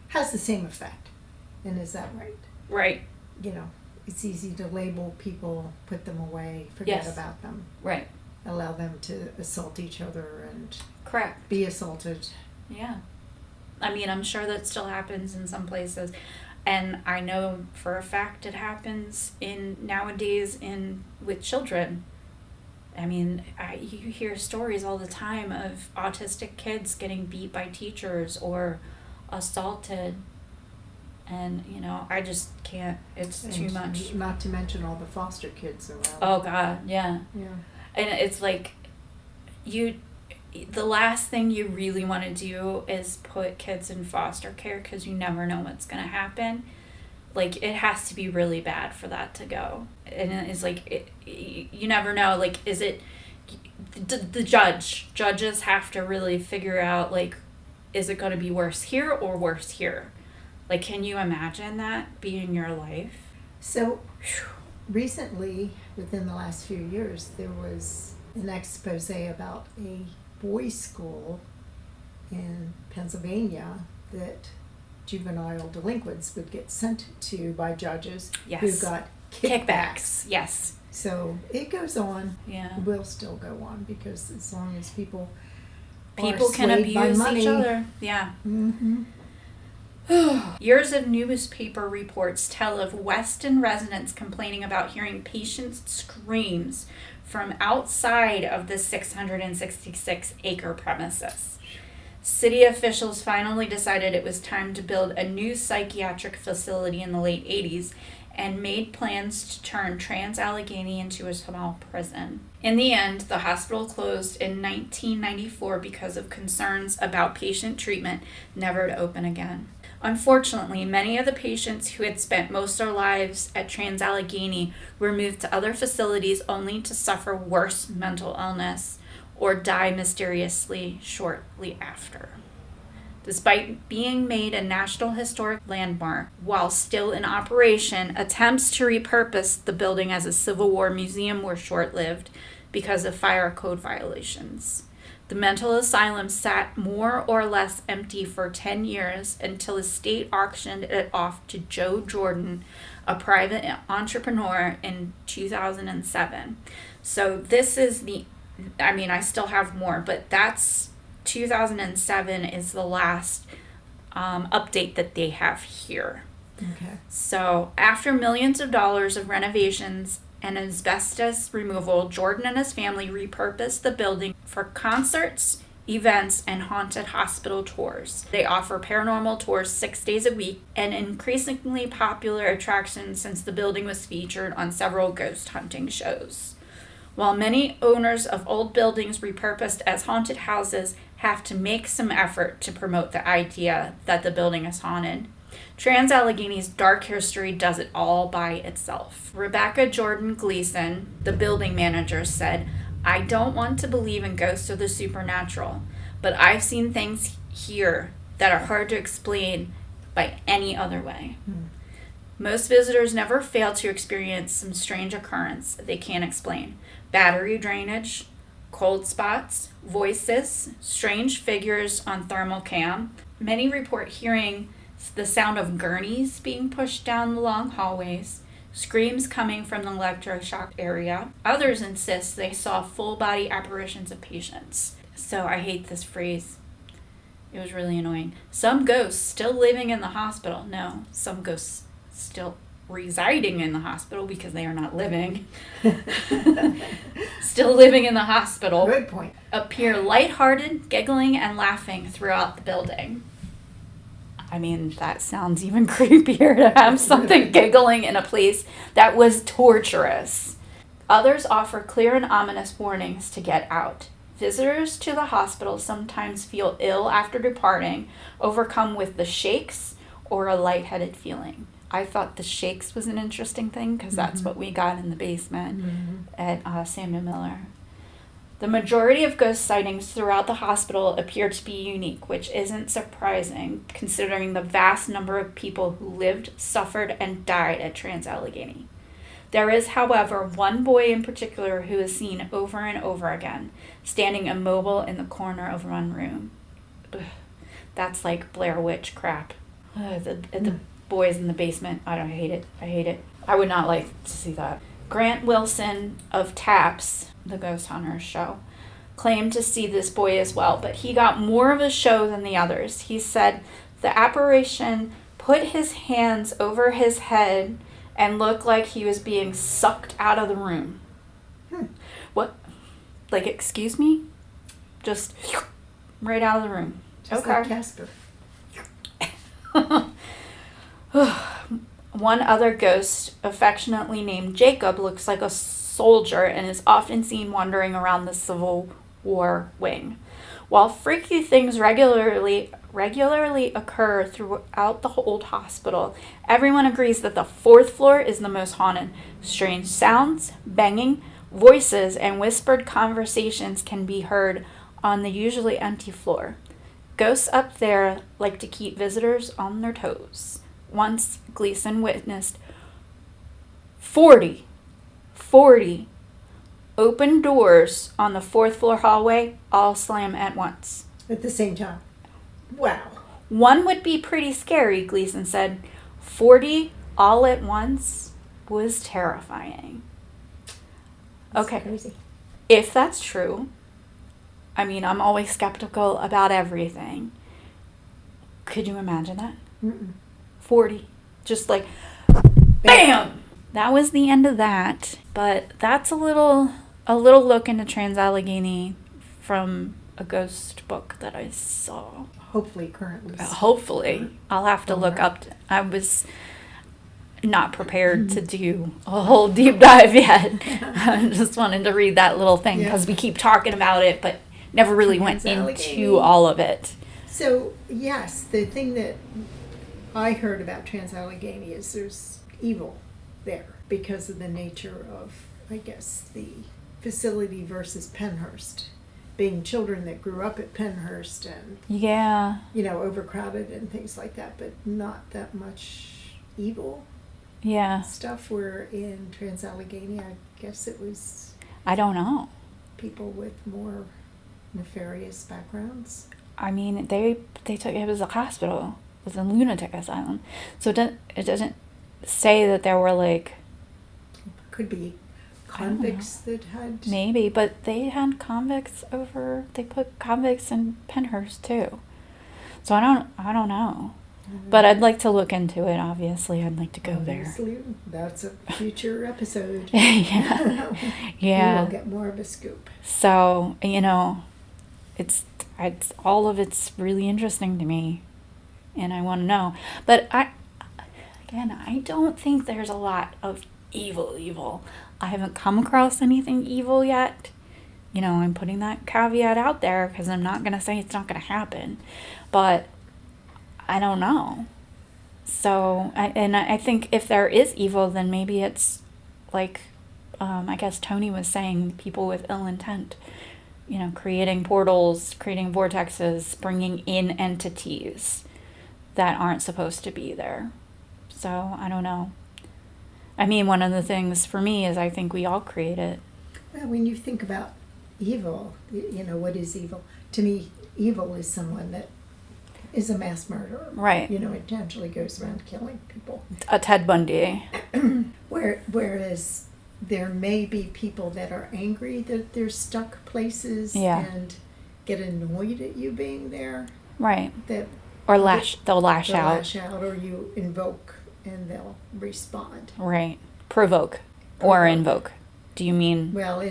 has the same effect. And is that right? Right. You know, it's easy to label people, put them away, forget about them. Right. Allow them to assault each other and correct. Be assaulted. Yeah. I mean, I'm sure that still happens in some places. And I know for a fact it happens nowadays with children. I mean, you hear stories all the time of autistic kids getting beat by teachers or assaulted. And, you know, I just can't. It's too much. Not to mention all the foster kids around. Oh, God, yeah. Yeah. And it's like, the last thing you really want to do is put kids in foster care because you never know what's going to happen. Like, it has to be really bad for that to go. And it's like, you never know. Like, is it the judges have to really figure out, like, is it going to be worse here or worse here? Like, can you imagine that being your life? So, recently, within the last few years, there was an expose about a boys' school in Pennsylvania that juvenile delinquents would get sent to by judges who got kickbacks. Yes. So it goes on. Yeah. It will still go on because as long as people can abuse each other. Yeah. Mm-hmm. Years of newspaper reports tell of Weston residents complaining about hearing patients' screams from outside of the 666-acre premises. City officials finally decided it was time to build a new psychiatric facility in the late 80s and made plans to turn Trans-Allegheny into a small prison. In the end, the hospital closed in 1994 because of concerns about patient treatment, never to open again. Unfortunately, many of the patients who had spent most of their lives at Trans-Allegheny were moved to other facilities only to suffer worse mental illness or die mysteriously shortly after. Despite being made a National Historic Landmark, while still in operation, attempts to repurpose the building as a Civil War museum were short-lived because of fire code violations. The mental asylum sat more or less empty for 10 years until the state auctioned it off to Joe Jordan, a private entrepreneur, in 2007. So this is I still have more, but that's 2007 is the last update that they have here. Okay. So after millions of dollars of renovations and asbestos removal, Jordan and his family repurposed the building for concerts, events, and haunted hospital tours. They offer paranormal tours 6 days a week, an increasingly popular attraction since the building was featured on several ghost hunting shows. While many owners of old buildings repurposed as haunted houses have to make some effort to promote the idea that the building is haunted, Trans-Allegheny's dark history does it all by itself. Rebecca Jordan Gleason, the building manager, said, I don't want to believe in ghosts or the supernatural, but I've seen things here that are hard to explain by any other way. Most visitors never fail to experience some strange occurrence they can't explain. Battery drainage, cold spots, voices, strange figures on thermal cam. Many report hearing the sound of gurneys being pushed down the long hallways, screams coming from the electroshock area. Others insist they saw full-body apparitions of patients. So I hate this phrase. It was really annoying. Some ghosts still living in the hospital. No, some ghosts still residing in the hospital because they are not living. Still living in the hospital. Good point. Appear lighthearted, giggling, and laughing throughout the building. I mean, that sounds even creepier to have something giggling in a place that was torturous. Others offer clear and ominous warnings to get out. Visitors to the hospital sometimes feel ill after departing, overcome with the shakes or a lightheaded feeling. I thought the shakes was an interesting thing because that's what we got in the basement at Samuel Miller. The majority of ghost sightings throughout the hospital appear to be unique, which isn't surprising considering the vast number of people who lived, suffered, and died at Trans-Allegheny. There is, however, one boy in particular who is seen over and over again, standing immobile in the corner of one room. Ugh, that's like Blair Witch crap. The boys in the basement. I hate it. I hate it. I would not like to see that. Grant Wilson of TAPS, the Ghost Hunters show, claimed to see this boy as well, but he got more of a show than the others. He said the apparition put his hands over his head and looked like he was being sucked out of the room. What? Like, excuse me? Just right out of the room. Just like Casper. One other ghost, affectionately named Jacob, looks like a soldier and is often seen wandering around the Civil War wing. While freaky things regularly occur throughout the old hospital, everyone agrees that the 4th floor is the most haunted. Strange sounds, banging, voices, and whispered conversations can be heard on the usually empty floor. Ghosts up there like to keep visitors on their toes. Once, Gleason witnessed 40 open doors on the 4th floor hallway all slam at once. At the same time. Wow. One would be pretty scary, Gleason said. 40 all at once was terrifying. That's okay. Crazy. If that's true, I mean, I'm always skeptical about everything. Could you imagine that? 40. Just like, BAM! That was the end of that. But that's a little look into Trans-Allegheny from a ghost book that I saw. Hopefully currently. Hopefully. I'll have to look up. I was not prepared to do a whole deep dive yet. I just wanted to read that little thing because we keep talking about it, but never really went into all of it. So, yes, the thing that I heard about Trans-Allegheny is there's evil there because of the nature of, I guess, the facility versus Pennhurst. Being children that grew up at Pennhurst and, overcrowded and things like that, but not that much evil stuff. Where in Trans-Allegheny, I guess it was... I don't know. People with more nefarious backgrounds. I mean, they took it was a hospital. It was a lunatic asylum. So it doesn't say that there were like... Could be convicts that had... Maybe, but they had convicts over... They put convicts in Pennhurst too. So I don't know. But I'd like to look into it, obviously. I'd like to go there. That's a future episode. Yeah. We'll get more of a scoop. So, it's all of it's really interesting to me. And I want to know. But I don't think there's a lot of evil. I haven't come across anything evil yet. I'm putting that caveat out there because I'm not going to say it's not going to happen. But I don't know. So, I think if there is evil, then maybe it's like I guess Tony was saying, people with ill intent, creating portals, creating vortexes, bringing in entities that aren't supposed to be there. So I don't know. I mean, one of the things for me is I think we all create it. Well, when you think about evil, what is evil? To me, evil is someone that is a mass murderer. Right. Intentionally goes around killing people. A Ted Bundy. Whereas there may be people that are angry that they're stuck places and get annoyed at you being there. Right. That or they'll lash out. Lash out, or you invoke and they'll respond. Right. Provoke. Or invoke. Do you mean? Well,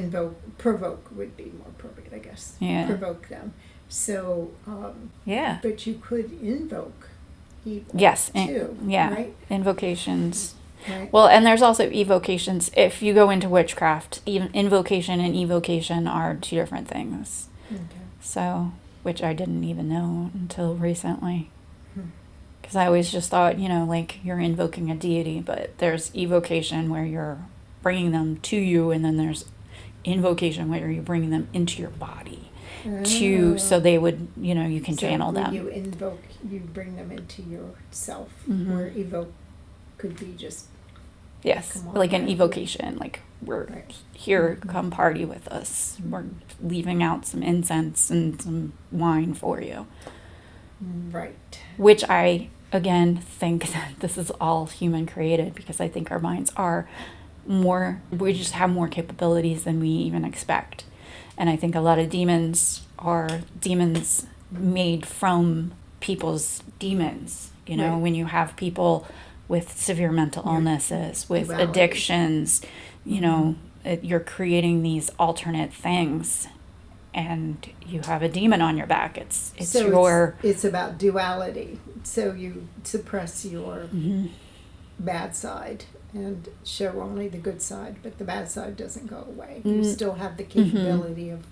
provoke would be more appropriate, I guess. Yeah. Provoke them. So, yeah. But you could invoke evil. Yes. Too. Yeah. Right? Invocations. Right. Well, and there's also evocations. If you go into witchcraft, invocation and evocation are two different things. Okay. So, which I didn't even know until recently. Because I always just thought, you're invoking a deity, but there's evocation where you're bringing them to you, and then there's invocation where you're bringing them into your body. So they would, you can channel them. You invoke, you bring them into yourself, where evoke could be just... Yes, like an evocation, like we're here, come party with us. We're leaving out some incense and some wine for you. Right. Which I, again, think that this is all human created, because I think our minds are we just have more capabilities than we even expect. And I think a lot of demons are demons made from people's demons. When you have people with severe mental illnesses, with addictions, you're creating these alternate things, and you have a demon on your back. It's about duality. So you suppress your bad side and show only the good side, but the bad side doesn't go away. You still have the capability of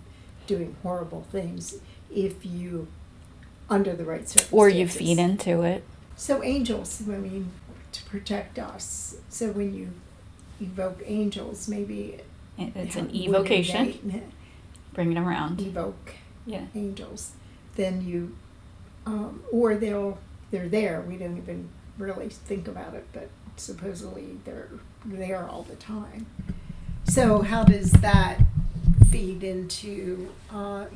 doing horrible things if you, under the right circumstances. Or you feed into it. So angels, to protect us. So when you evoke angels, maybe it's an evocation. Bring it around. Evoke angels. Then you, or they're there. We don't even really think about it, but supposedly they're there all the time. So how does that feed into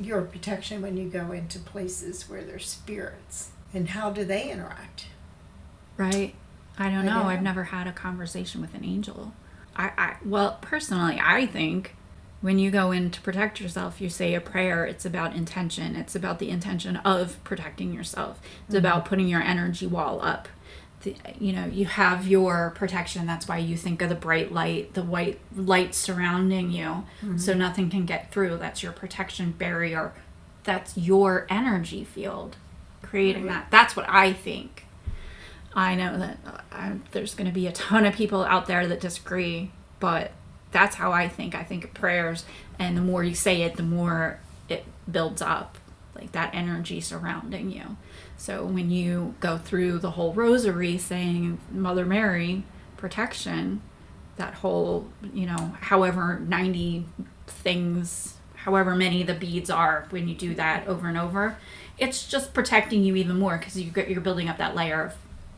your protection when you go into places where there's spirits? And how do they interact? Right. I don't know. I've never had a conversation with an angel. Well, personally, I think when you go in to protect yourself, you say a prayer. It's about intention. It's about the intention of protecting yourself. It's about putting your energy wall up. You have your protection. That's why you think of the bright light, the white light surrounding you, so nothing can get through. That's your protection barrier. That's your energy field, creating that. That's what I think. I know that there's going to be a ton of people out there that disagree, but that's how I think. I think of prayers, and the more you say it, the more it builds up, like that energy surrounding you. So when you go through the whole rosary saying Mother Mary, protection, that whole, however 90 things, however many the beads are, when you do that over and over, it's just protecting you even more, because you're building up that layer of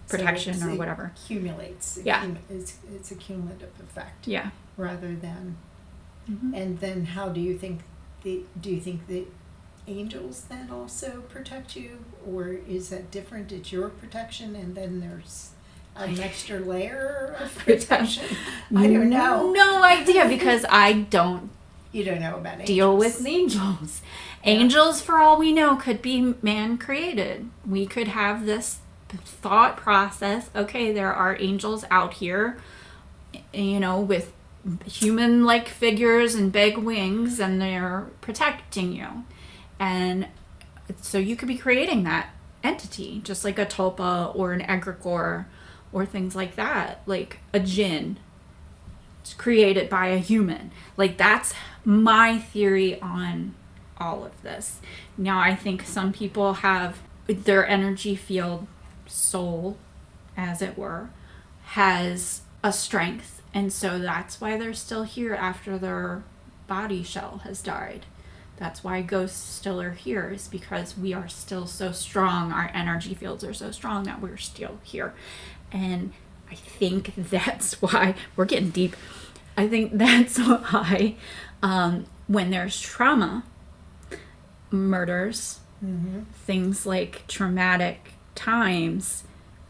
protection or whatever. It accumulates. It's a cumulative effect. Yeah. Rather than, and then how do you think the angels then also protect you, or is that different? It's your protection, and then there's an extra layer of protection. I don't know. No idea, because I don't. You don't know about deal with angels. Angels, for all we know, could be man created. We could have this thought process. Okay, there are angels out here, with human-like figures and big wings, and they're protecting you. And so you could be creating that entity, just like a tulpa or an egregore or things like that, like a jinn. It's created by a human. Like, that's my theory on all of this. Now, I think some people have their energy field, soul, as it were, has a strength And so that's why they're still here after their body shell has died. That's why ghosts still are here, is because we are still so strong. Our energy fields are so strong that we're still here. And I think that's why, we're getting deep. I think that's why when there's trauma, murders, things like traumatic times,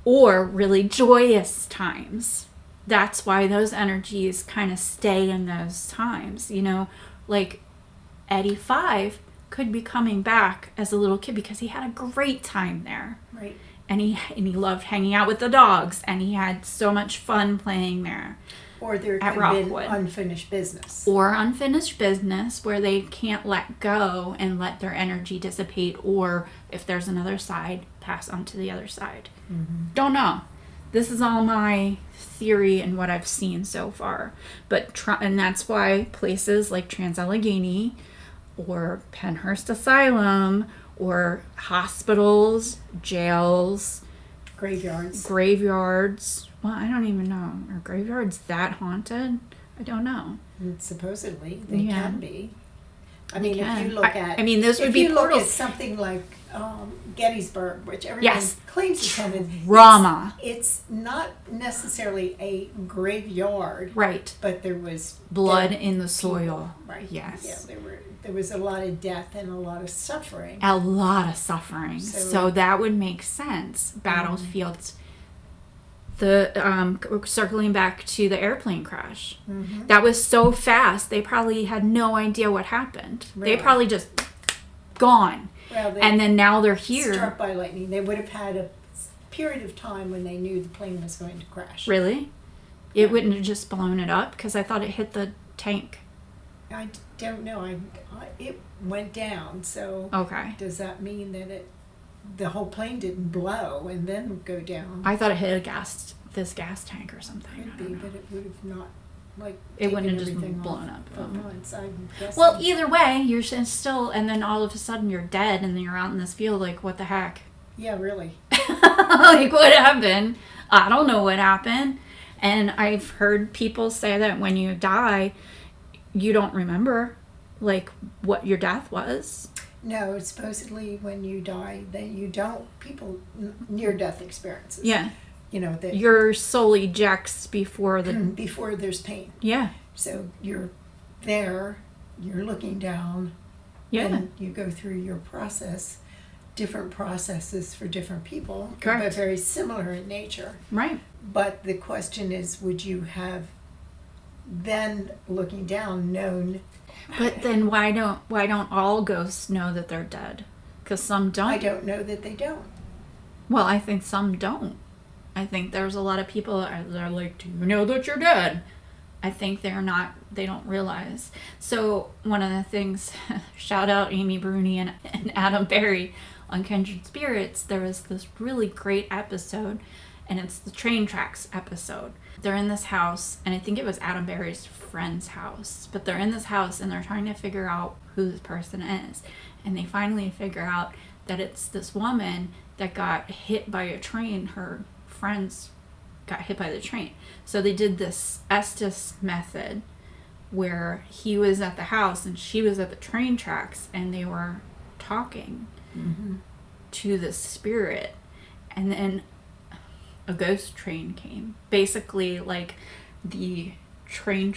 or really joyous times, that's why those energies kind of stay in those times. You know, like Eddie 5 could be coming back as a little kid because he had a great time there. Right. And he loved hanging out with the dogs, and he had so much fun playing there. Or there could have been unfinished business. Or unfinished business where they can't let go and let their energy dissipate, or if there's another side, pass on to the other side. Don't know. This is all my theory and what I've seen so far. But and that's why places like Trans-Allegheny or Penhurst Asylum or hospitals, jails, graveyards. Well, I don't even know. Are graveyards that haunted? I don't know. And supposedly they can be. I mean, if you look at, this would be look at something like Gettysburg, which everyone claims is haunted. Drama. It's not necessarily a graveyard, right? But there was blood in the soil, right? Yes. Yeah, there was a lot of death and a lot of suffering. A lot of suffering. So that would make sense. Battlefields. The circling back to the airplane crash, that was so fast. They probably had no idea what happened. Really? They probably just gone. Well, and then now they're here. Struck by lightning. They would have had a period of time when they knew the plane was going to crash. Really? It wouldn't have just blown it up? Because I thought it hit the tank. I don't know. It went down. So does that mean that the whole plane didn't blow and then go down? I thought it hit this gas tank or something. Could be, but it would have not, it wouldn't have just blown up. Once, I'm guessing. Well, either way, you're still, and then all of a sudden you're dead, and then you're out in this field. Like, what the heck? Yeah, really. Like, what happened? I don't know what happened. And I've heard people say that when you die, you don't remember, like, what your death was. No, supposedly when you die, then you don't. People near-death experiences. Yeah. You know that your soul ejects before there's pain. Yeah. So you're there, you're looking down. Yeah. And you go through your process, different processes for different people. Correct. But very similar in nature. Right. But the question is, would you have then looking down known? But then why don't all ghosts know that they're dead? Because some don't. I don't know that they don't. Well, I think some don't. I think there's a lot of people that are like, do you know that you're dead? I think they don't realize. So one of the things, shout out Amy Bruni and Adam Berry on Kindred Spirits, there was this really great episode, and it's the train tracks episode. They're in this house, and I think it was Adam Berry's friend's house, but they're in this house and they're trying to figure out who this person is. And they finally figure out that it's this woman that got hit by a train. Her friends got hit by the train. So they did this Estes method where he was at the house and she was at the train tracks, and they were talking to the spirit. And then a ghost train came. Basically, like, the train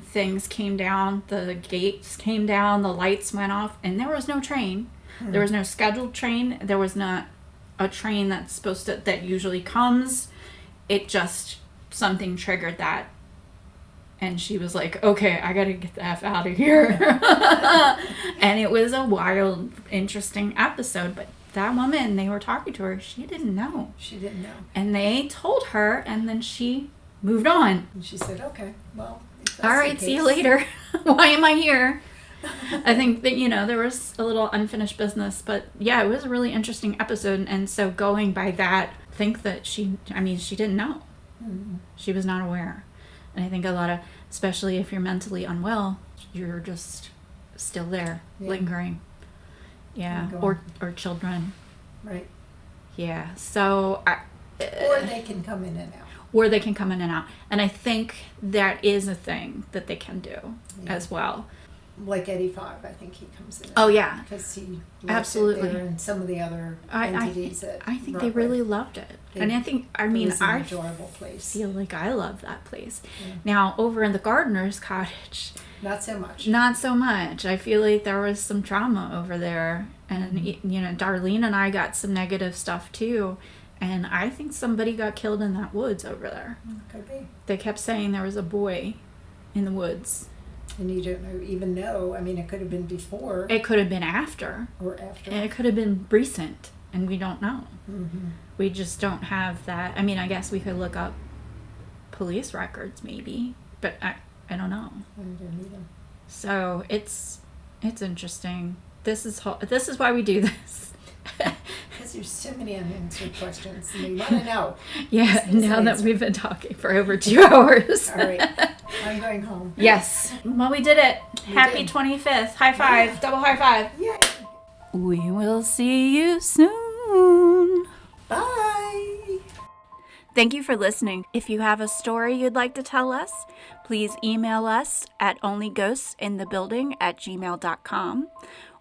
things came down, the gates came down, the lights went off, and there was no train. There was no scheduled train. There was not a train that usually comes. It just, something triggered that. And she was like, okay, I gotta get the F out of here. And it was a wild, interesting episode. But that woman, they were talking to her, she didn't know. And they told her, and then she moved on. And she said, okay, well, all right, see you later. Why am I here? I think that, there was a little unfinished business, but yeah, it was a really interesting episode. And so going by that, I think that she didn't know. She was not aware. And I think a lot of, especially if you're mentally unwell, you're just still there, lingering. Yeah. Or children. Right. Yeah. So. Or they can come in and out. or they can come in and out. And I think that is a thing that they can do as well. Like 85, I think he comes in. Oh, yeah. Because he Absolutely. there and some of the other entities I think they really loved it. And I think, I mean, was an I enjoyable place. feel like I love that place. Yeah. Now, over in the gardener's cottage, Not so much. not so much. I feel like there was some trauma over there. And, you know, Darlene and I got some negative stuff too. And I think somebody got killed in that woods over there. Could be. They kept saying there was a boy in the woods. And you don't even know. I mean, it could have been before. It could have been after. Or after. And it could have been recent. And we don't know. Mm-hmm. We just don't have that. I mean, I guess we could look up police records maybe. But I don't know. I don't either. So it's interesting. This is why we do this. Because there's so many unanswered questions. And we want to know. Yeah, now that we've been talking for over 2 hours. All right. I'm going home. Yes. Well, we did it. Happy did. 25th. High five. Yeah. Double high five. Yay. We will see you soon. Bye. Thank you for listening. If you have a story you'd like to tell us, please email us at onlyghostsinthebuilding@gmail.com,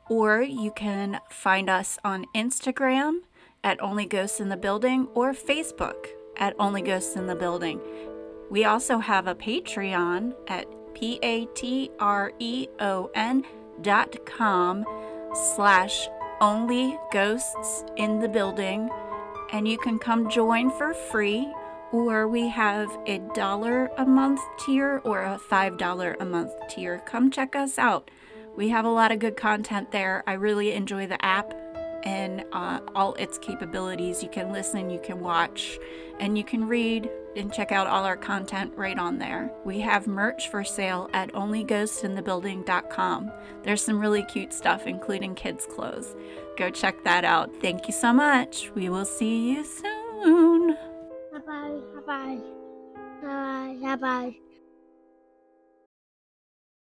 or you can find us on Instagram at Only Ghosts in the Building or Facebook at Only Ghosts in the Building. We also have a Patreon at patreon.com/onlyghosts-in-the-building, and you can come join for free, or we have a $1 a month tier or a $5 a month tier. Come check us out. We have a lot of good content there. I really enjoy the app and all its capabilities. You can listen, you can watch, and you can read and check out all our content right on there. We have merch for sale at onlyghostinthebuilding.com. There's some really cute stuff, including kids' clothes. Go check that out. Thank you so much. We will see you soon. Bye bye. Bye bye. Bye bye.